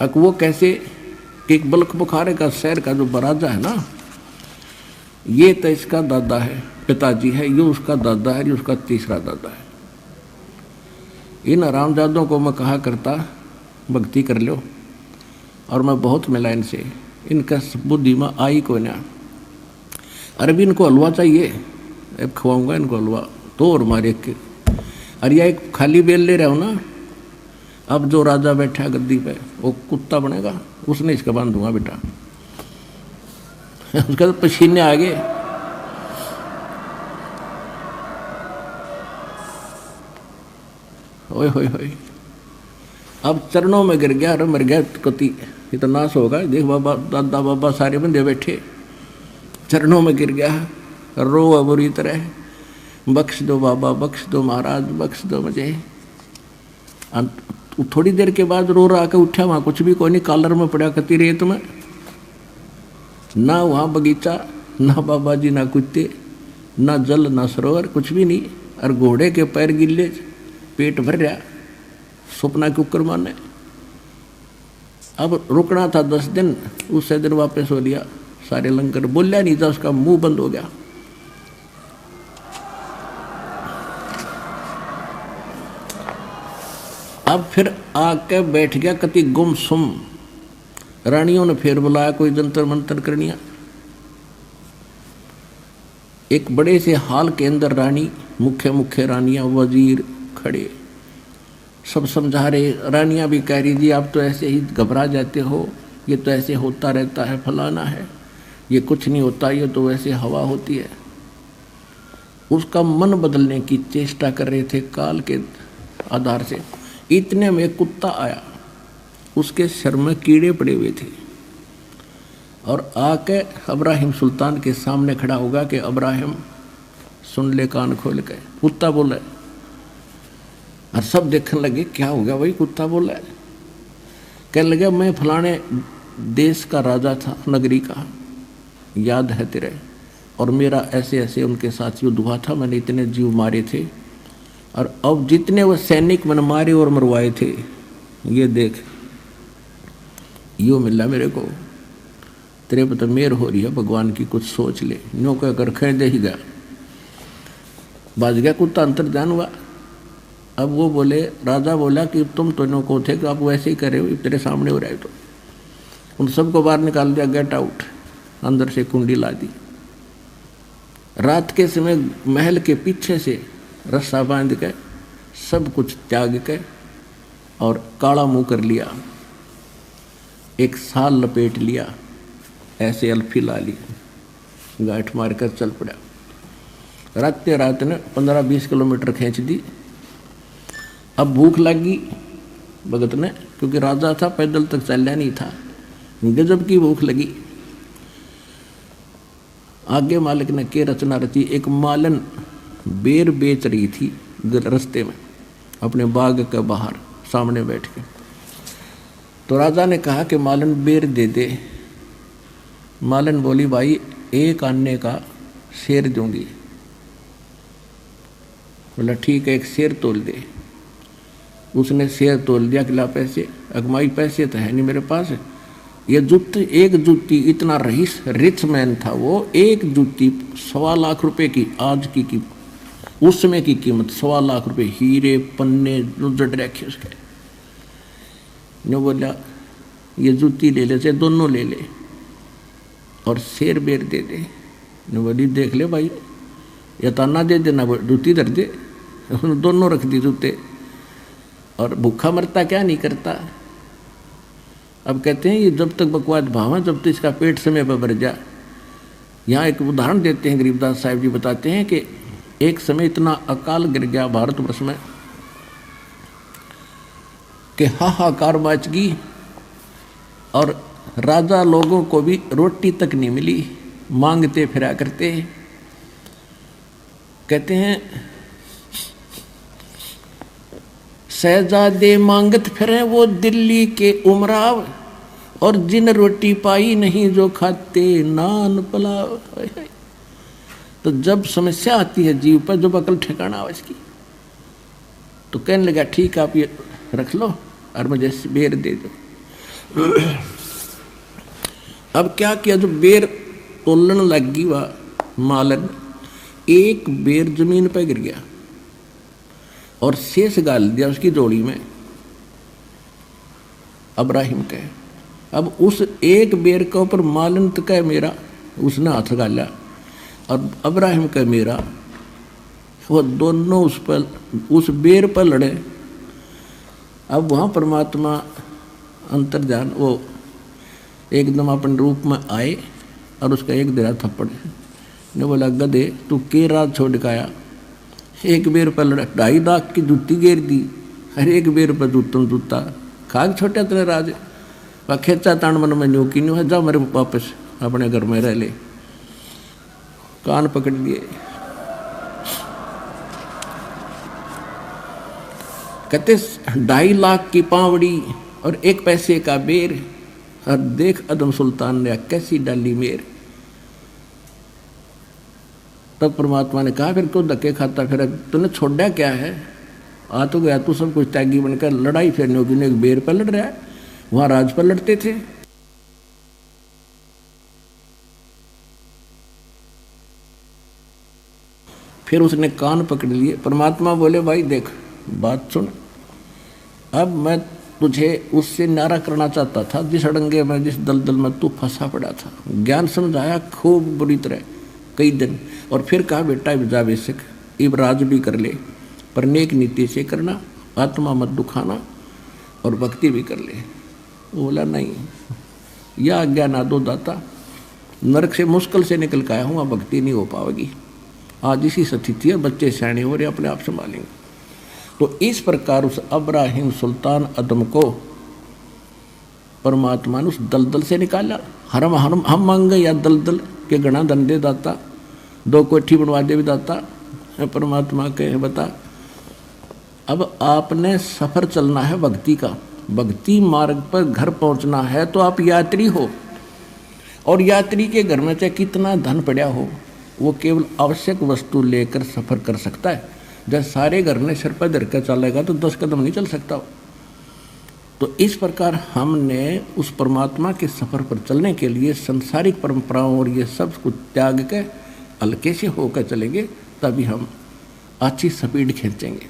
अब वो कैसे कि एक बल्क बुखारे का शहर का जो राजा है ना, ये तो इसका दादा है, पिताजी है, ये उसका दादा है, ये उसका तीसरा दादा है। इन हरामजादों को मैं कहा करता भक्ति कर लो, और मैं बहुत मिला इनसे, इनका बुद्धि में आई को ना। अरे भी इनको हलवा चाहिए, अब खवाऊंगा इनको हलवा तो, और मारे के अरे या एक खाली बेल ले रहा हूँ ना, अब जो राजा बैठा गद्दी पे वो कुत्ता बनेगा, उसने इसका बांध दूंगा बेटा। उसका तो पसीने आ गए। ओए होए होए, अब चरणों में गिर गया, अरे मर गया कति, ये तो नाश होगा। देख बाबा दादा बाबा सारे बंदे बैठे, चरणों में गिर गया, रो बुरी तरह, बख्श दो बाबा, बख्श दो महाराज, बख्श दो मुझे। थोड़ी देर के बाद रो रहा के उठा, वहाँ कुछ भी कोई नहीं, कॉलर में पड़ा कती रेत में, ना वहाँ बगीचा, ना बाबा जी, ना कुत्ते, ना जल, ना सरोवर, कुछ भी नहीं। और घोड़े के पैर गिल्ले, पेट भर रहा, सपना के ऊपर माने। अब रुकना था 10 दिन, उससे दिन वापस हो लिया। सारे लंगर बोलिया नहीं था, उसका मुंह बंद हो गया। अब फिर आके बैठ गया कति गुमसुम। रानियों ने फिर बुलाया, कोई जंतर मंतर करनिया। एक बड़े से हाल के अंदर रानी, मुख्य मुख्य रानियां, वजीर खड़े, सब समझा रहे। रानियां भी कह रही थी आप तो ऐसे ही घबरा जाते हो, ये तो ऐसे होता रहता है, फलाना है, ये कुछ नहीं होता, ये तो वैसे हवा होती है। उसका मन बदलने की चेष्टा कर रहे थे काल के आधार से। इतने में एक कुत्ता आया, उसके सिर में कीड़े पड़े हुए थे, और आके अब्राहिम सुल्तान के सामने खड़ा होगा कि अब्राहिम सुन ले कान खोल के। कुत्ता बोला, और सब देखने लगे क्या हो गया भाई, कुत्ता बोला। कहने लगे मैं फलाने देश का राजा था, नगरी का, याद है तेरे, और मेरा ऐसे ऐसे उनके साथ युद्ध हुआ था, मैंने इतने जीव मारे थे, और अब जितने वो सैनिक मैंने मारे और मरवाए थे, ये देख यो मिला मेरे को, तेरे पर तो मेहर हो रही है भगवान की, कुछ सोच ले। नो कह कर खेल दे ही गया, बाज गया कुत्ता, अंतर ध्यान हुआ। अब वो बोले, राजा बोला कि तुम तो नो को थे कि आप वैसे ही करे हो, तेरे सामने हो रहा है। तो उन सबको बाहर निकाल दिया, गेट आउट, अंदर से कुंडी ला दी। रात के समय महल के पीछे से रस्सा बांध के सब कुछ त्याग के और काला मुंह कर लिया, एक साल लपेट लिया, ऐसे अल्फी ला ली, गांठ मार कर चल पड़ा। रात ने 15-20 किलोमीटर खींच दी। अब भूख लगी भगत ने, क्योंकि राजा था, पैदल तक चलना नहीं था, गजब की भूख लगी। आगे मालिक ने के रचना रची, एक मालन बेर बेच रही थी रास्ते में, अपने बाग के बाहर सामने बैठ के। तो राजा ने कहा कि मालन बेर दे दे। मालन बोली भाई 1 आने का शेर दूंगी। बोला ठीक है, 1 शेर तोल दे। उसने शेर तोल दिया, किला पैसे, अगमाई पैसे तो है नहीं मेरे पास। ये जूती, एक जूती, इतना रिच मैन था वो, एक जूती 1.25 लाख रुपए की, आज की उस समय की कीमत 1.25 लाख रुपए, हीरे पन्ने जड़ रखे उसके। ने बोला ये जूती ले ले से, दोनों ले ले और शेर बेर दे दे। ने बोली देख ले भाई, या ताना दे देना जूती धर दे, दोनों रख दी जूते, और भूखा मरता क्या नहीं करता। अब कहते हैं ये जब तक बकवास भावा जब तक इसका पेट समय पर भर जा। यहाँ एक उदाहरण देते हैं, गरीबदास साहिब जी बताते हैं कि एक समय इतना अकाल गिर गया भारतवर्ष में कि हाहाकार मच गई, और राजा लोगों को भी रोटी तक नहीं मिली, मांगते फिरा करते। कहते हैं शहजादे मांगत फिरे वो दिल्ली के उमराव, और जिन रोटी पाई नहीं जो खाते नान पुलाव। तो जब समस्या आती है जीव पर, जब अकल ठिकाना हो इसकी, तो कहने लगा ठीक आप ये रख लो और मुझे बेर दे दो। अब क्या किया, जो बेर तोलन लग गई वह मालन, एक बेर जमीन पर गिर गया और शेष गाल दिया उसकी जोड़ी में अब्राहिम के। अब उस एक बेर के ऊपर मालन तक है मेरा, उसने हाथ गाला, और अब्राहिम का मेरा, वो दोनों उस पर उस बेर पर लड़े। अब वहाँ परमात्मा अंतर्जान वो एकदम अपने रूप में आए और उसका एक देरा थप्पड़ ने बोला गधे तू के रात छोड़ के आया, एक बेर पर लड़ा, 2.5 लाख की जूती घेर दी, हर एक बेर पर जूतम जूता खाग छोटा तेरे राज व खेचा तान मन में न्यू की न्यू है, जा मेरे वापस अपने घर में रह ले। कान पकड़ लिए, कहते 2.5 लाख की पावड़ी और 1 पैसे का बेर, और देख अदम सुल्तान ने कैसी डाली मेर। तब परमात्मा ने कहा फिर क्यों धक्के खाता फिर, तूने छोड़ा क्या है, आ तो गया तू सब कुछ त्यागी बनकर, लड़ाई फिर ने एक बेर पर लड़ रहा है, वहां राज पर लड़ते थे। फिर उसने कान पकड़ लिए। परमात्मा बोले भाई देख बात सुन, अब मैं तुझे उससे न्यारा करना चाहता था जिस अड़ंगे में जिस दलदल में तू फंसा पड़ा था। ज्ञान समझाया खूब बुरी तरह कई दिन, और फिर कहा बेटा जा बेसिक इब राज भी कर ले, पर नेक नीति से करना, आत्मा मत दुखाना, और भक्ति भी कर ले। वो बोला नहीं, यह आज्ञा ना दो दाता, नरक से मुश्किल से निकल के आया हूँ, भक्ति नहीं हो पाएगी। आज इसी स्थिति है, बच्चे सयाने हो रहे अपने आप संभालेंगे। तो इस प्रकार उस अब्राहिम सुल्तान अदम को परमात्मा ने उस दलदल से निकाला। हम मांगे या दलदल के गणा दंडे दाता, 2 कोठी बनवा दे भी दाता। परमात्मा के बता अब आपने सफर चलना है भक्ति का, भक्ति मार्ग पर घर पहुंचना है, तो आप यात्री हो, और यात्री के घर में चाहे कितना धन पड़ा हो, वो केवल आवश्यक वस्तु लेकर सफर कर सकता है। जब सारे घर ने सिर पर धर कर चलेगा तो 10 कदम नहीं चल सकता। तो इस प्रकार हमने उस परमात्मा के सफर पर चलने के लिए संसारिक परंपराओं और ये सब कुछ त्याग के हल्के से होकर चलेंगे, तभी हम अच्छी स्पीड खींचेंगे।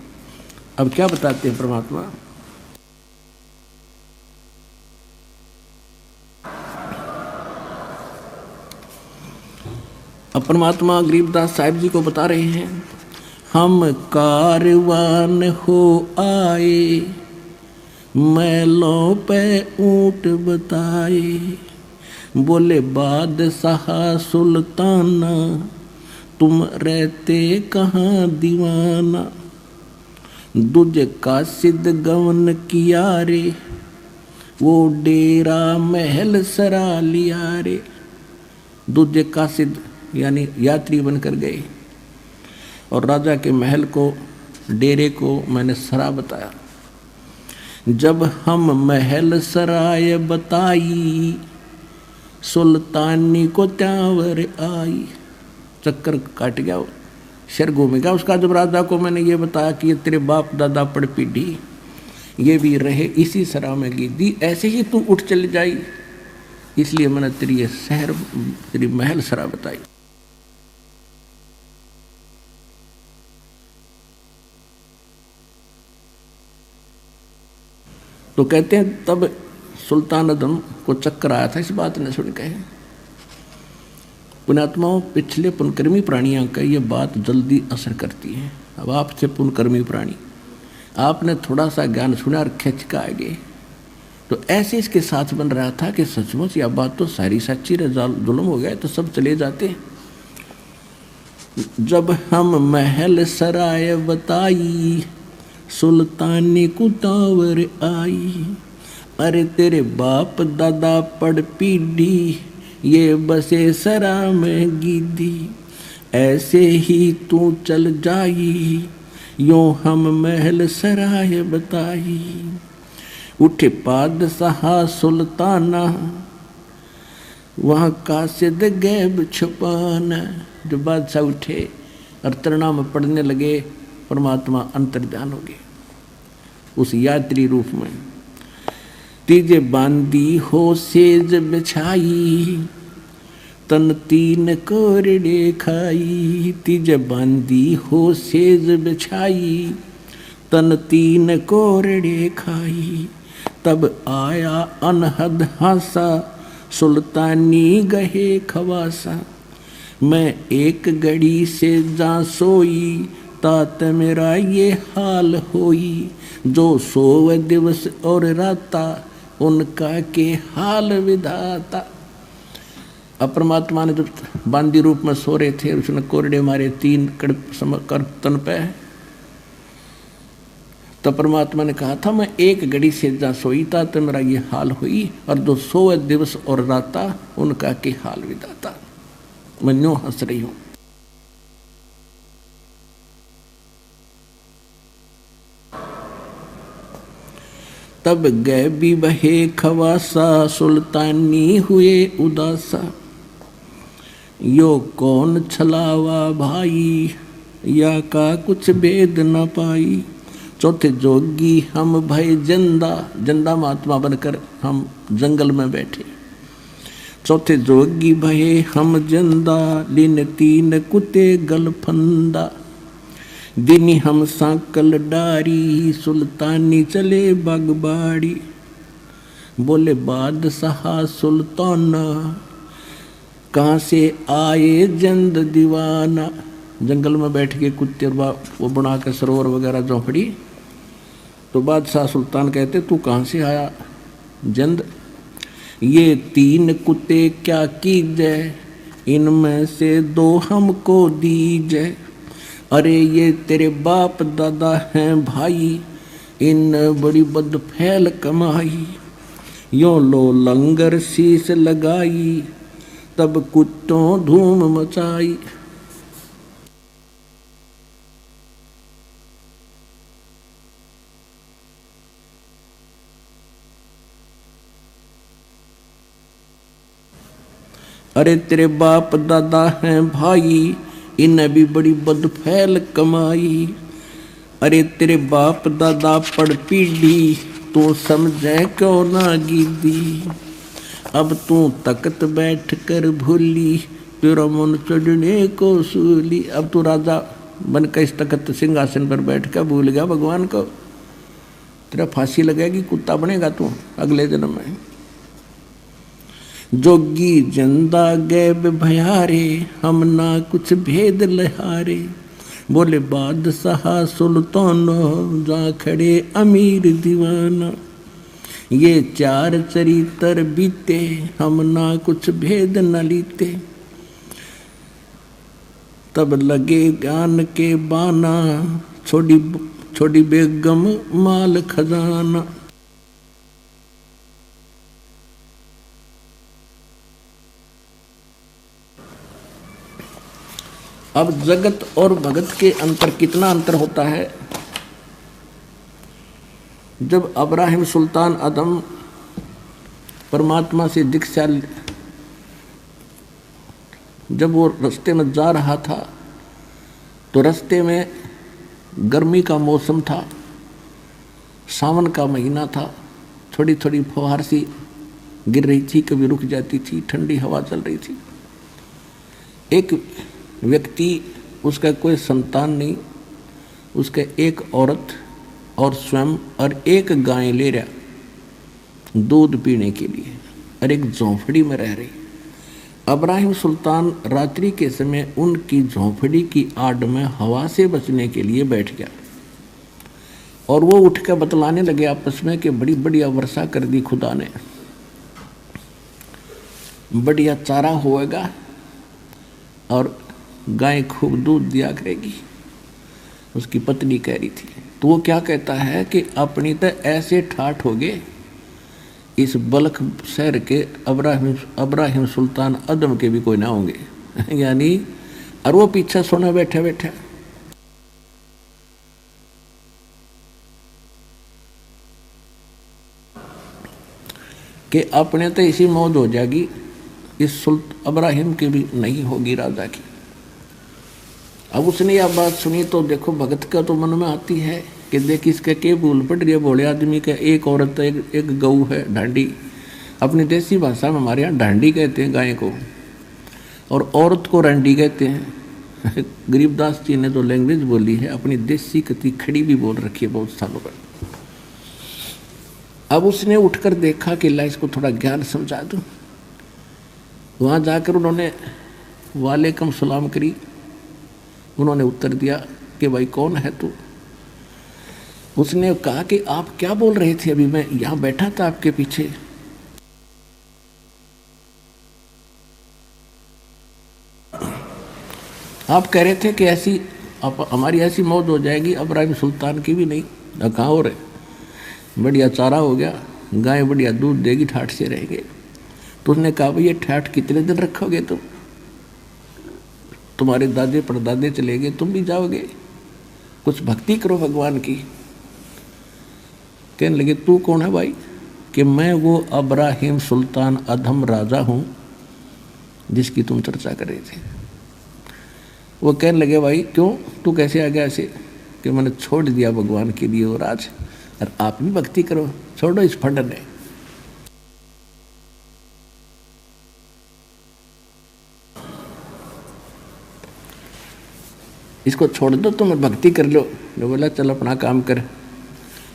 अब क्या बताते हैं परमात्मा, अब परमात्मा गरीबदास साहिब जी को बता रहे हैं, हम कारवान हो आए, मैलों पे ऊंट बताए, बोले बादशाह सुल्ताना तुम रहते कहाँ दीवाना, दूजे का सिद्ध गवन किया रे, वो डेरा महल सरा लिया रे। दूजे का सिद्ध यानी यात्री बनकर गए, और राजा के महल को डेरे को मैंने सरा बताया। जब हम महल सराय बताई, सुल्तानी को त्यावर आई। चक्कर काट गया, सिर घूम गया उसका। जब राजा को मैंने ये बताया कि ये तेरे बाप दादा पड़ पीढ़ी ये भी रहे इसी सरा में गिद्दी, ऐसे ही तू उठ चली जाई, इसलिए मैंने तेरी ये शहर तेरी महल सरा बताई। तो कहते हैं तब सुल्तान अदम को चक्कर आया था इस बात ने सुन के। पुण्यात्माओं, पिछले पुनकर्मी प्राणियों का ये बात जल्दी असर करती है। अब आपसे पुनकर्मी प्राणी, आपने थोड़ा सा ज्ञान सुना और खिंच का आगे, तो ऐसे इसके साथ बन रहा था कि सचमुच यह बात तो सारी सच्ची रे, जुल्म हो गया तो सब चले जाते। जब हम महल सराय बताई, सुल्तानी कुतावर आई। अरे तेरे बाप दादा पड़ पीढ़ी, ये बसे सरा में गीदी। ऐसे ही तू चल जाई, यूं हम महल सराय बताई। उठे पादशाह सुल्ताना, वहाँ कासिद गैब छुपाना। जो बादशाह उठे और तृणाम पढ़ने लगे, परमात्मा अंतर्ध्यान हो गए उस यात्री रूप में। तीजे बांदी हो सेज बिछाई, तन तीन कोरड़े खाई। तीजे बांदी हो सेज बिछाई, तन तीन कोरड़े खाई। तब आया अनहद हासा, सुल्तानी गहे खवासा। मैं एक घड़ी से जा सोई, तात मेरा ये हाल होई। जो सोव दिवस और राता, उनका के हाल विधाता। अब परमात्मा ने जब बांदी रूप में सो रहे थे, उसने कोरड़े मारे 3 कर तन पे, तो परमात्मा ने कहा था मैं एक घड़ी से जा सोई था तो मेरा ये हाल हुई, और जो सोए दिवस और राता, उनका के हाल विधाता। मैं न्यों हंस रही हूं। तब गए भी बहे खवासा, सुल्तानी हुए उदासा। यो कौन छलावा भाई, या का कुछ भेद न पाई। चौथे जोगी हम भय जिंदा, जिंदा महात्मा बनकर हम जंगल में बैठे। चौथे जोगी भये हम जिंदा, लिन 3 कुत्ते गलफंदा। दिनी हम सांकल डारी, सुल्तानी चले बागबाड़ी। बोले बादशाह सुल्ताना, कहाँ से आए जंद दीवाना। जंगल में बैठ के कुत्ते वो बना के सरोवर वगैरह झोंपड़ी, तो बादशाह सुल्तान कहते तू कहाँ से आया जंद। ये 3 कुत्ते क्या कीजे, इनमें से 2 हमको दीजे। अरे ये तेरे बाप दादा हैं भाई, इन बड़ी बद फैल कमाई। यो लो लंगर शीश लगाई, तब कुत्तों धूम मचाई। अरे तेरे बाप दादा हैं भाई, इन्हें भी बड़ी बदफैल कमाई। अरे तेरे बाप दादा पड़ पीढ़ी, तू समझे क्यों ना गीदी। अब तू तख्त बैठ कर भूली, तेरा मन चढ़ने को सूली। अब तू राजा बनकर इस तख्त सिंहासन पर बैठ कर भूल गया भगवान को। तेरा फांसी लगेगी, कुत्ता बनेगा तू अगले जन्म में। जोगी जिंदा गैब भयारे, हम ना कुछ भेद लहारे। बोले बादशाह सुल्ताना, जा खड़े अमीर दीवाना। ये 4 चरित्र बीते, हम ना कुछ भेद न लीते। तब लगे ज्ञान के बाना, छोड़ी बेगम माल खजाना। अब जगत और भगत के अंतर कितना अंतर होता है। जब अब्राहिम सुल्तान आदम परमात्मा से दीक्षा, जब वो रास्ते में जा रहा था तो रास्ते में गर्मी का मौसम था, सावन का महीना था। थोड़ी थोड़ी फुहार सी गिर रही थी, कभी रुक जाती थी, ठंडी हवा चल रही थी। एक व्यक्ति, उसका कोई संतान नहीं, उसके एक औरत और स्वयं और एक गाय ले रहा दूध पीने के लिए, और एक झोंपड़ी में रह रही। इब्राहिम सुल्तान रात्रि के समय उनकी झोंपड़ी की आड़ में हवा से बचने के लिए बैठ गया और वो उठ कर बतलाने लगे आपस में कि बड़ी बढ़िया वर्षा कर दी खुदा ने, बढ़िया चारा होएगा और गाय खूब दूध दिया करेगी। उसकी पत्नी कह रही थी। तो वो क्या कहता है कि अपनी तो ऐसे ठाठ हो गए इस बल्ख शहर के इब्राहिम सुल्तान अदम के भी कोई ना होंगे यानी और वो पीछे सोना बैठे बैठे कि अपने तो इसी मौत हो जाएगी, इस इब्राहिम की भी नहीं होगी राजा की। अब उसने यह बात सुनी तो देखो भगत का तो मन में आती है कि देख इसके के भूल पड़ रही है भोले आदमी का। एक औरत एक गऊ है ढांडी, अपनी देसी भाषा में हमारे यहाँ ढांडी कहते हैं गाय को, और औरत को रंडी कहते हैं। गरीबदास जी ने तो लैंग्वेज बोली है अपनी देसी कति खड़ी भी बोल रखी है बहुत सालों पर। अब उसने उठकर देखा कि ला इसको थोड़ा ज्ञान समझा दूं। वहाँ जाकर उन्होंने वालेकुम सलाम करी। उन्होंने उत्तर दिया कि भाई कौन है तू। उसने कहा कि आप क्या बोल रहे थे, अभी मैं यहाँ बैठा था आपके पीछे। आप कह रहे थे कि ऐसी हमारी ऐसी मौत हो जाएगी, इब्राहिम सुल्तान की भी नहीं। कहाँ हो रहे, बढ़िया चारा हो गया, गाय बढ़िया दूध देगी, ठाठ से रहेंगे। तो उसने कहा भाई ये ठाठ कितने दिन रखोगे तुम, तुम्हारे दादे परदादे चले गए, तुम भी जाओगे, कुछ भक्ति करो भगवान की। कहने लगे तू कौन है भाई, कि मैं वो इब्राहिम सुल्तान अधम राजा हूँ जिसकी तुम चर्चा कर रहे थे। वो कहने लगे भाई क्यों, तू कैसे आ गया ऐसे, कि मैंने छोड़ दिया भगवान के लिए वो राज, और आप भी भक्ति करो, छोड़ो इस फंड ने। इसको छोड़ दो, तुम भक्ति कर लो। ने बोला चल अपना काम कर,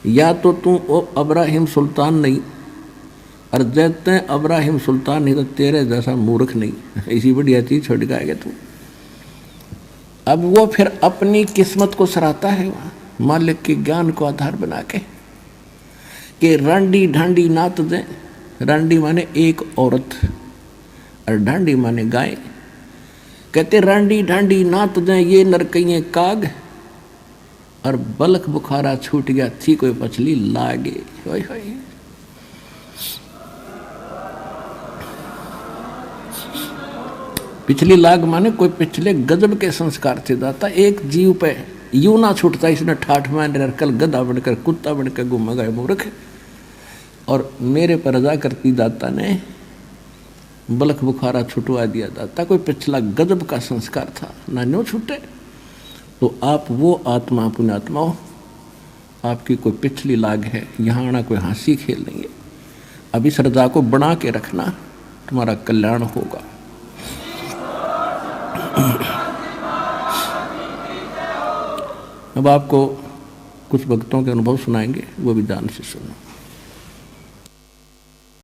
या तो तू इब्राहिम सुल्तान नहीं, और जैते हैं इब्राहिम सुल्तान नहीं तो तेरे जैसा मूर्ख नहीं, इसी बढ़िया चीज छोड़ के आएगा तू। अब वो फिर अपनी किस्मत को सराहता है वहाँ मालिक के ज्ञान को आधार बना के कि रांडी ढांडी नात दे। रांडी माने एक औरत और ढांडी माने गाय। कहते रांडी ढांडी नात दे ये नरकइये काग, और बलख बुखारा छूट गया थी कोई पछली लागे। होय होय। पिछली लाग माने कोई पिछले गजब के संस्कार थे दाता। एक जीव पे यूं ना छूटता, इसने ठाठ मान कल गधा बनकर कुत्ता बनकर घूम गए मूर्ख। और मेरे पर रजा करती दाता ने बलख बुखारा छुटवा दिया दाता, कोई पिछला गजब का संस्कार था ना न्यों छूटे। तो आप वो आत्मा पुण्यात्मा हो, आपकी कोई पिछली लाग है, यहाँ आना कोई हंसी खेल नहीं है। अब इस रजा को बना के रखना, तुम्हारा कल्याण होगा। अब आपको कुछ भक्तों के अनुभव सुनाएंगे, वो भी ध्यान से सुनो।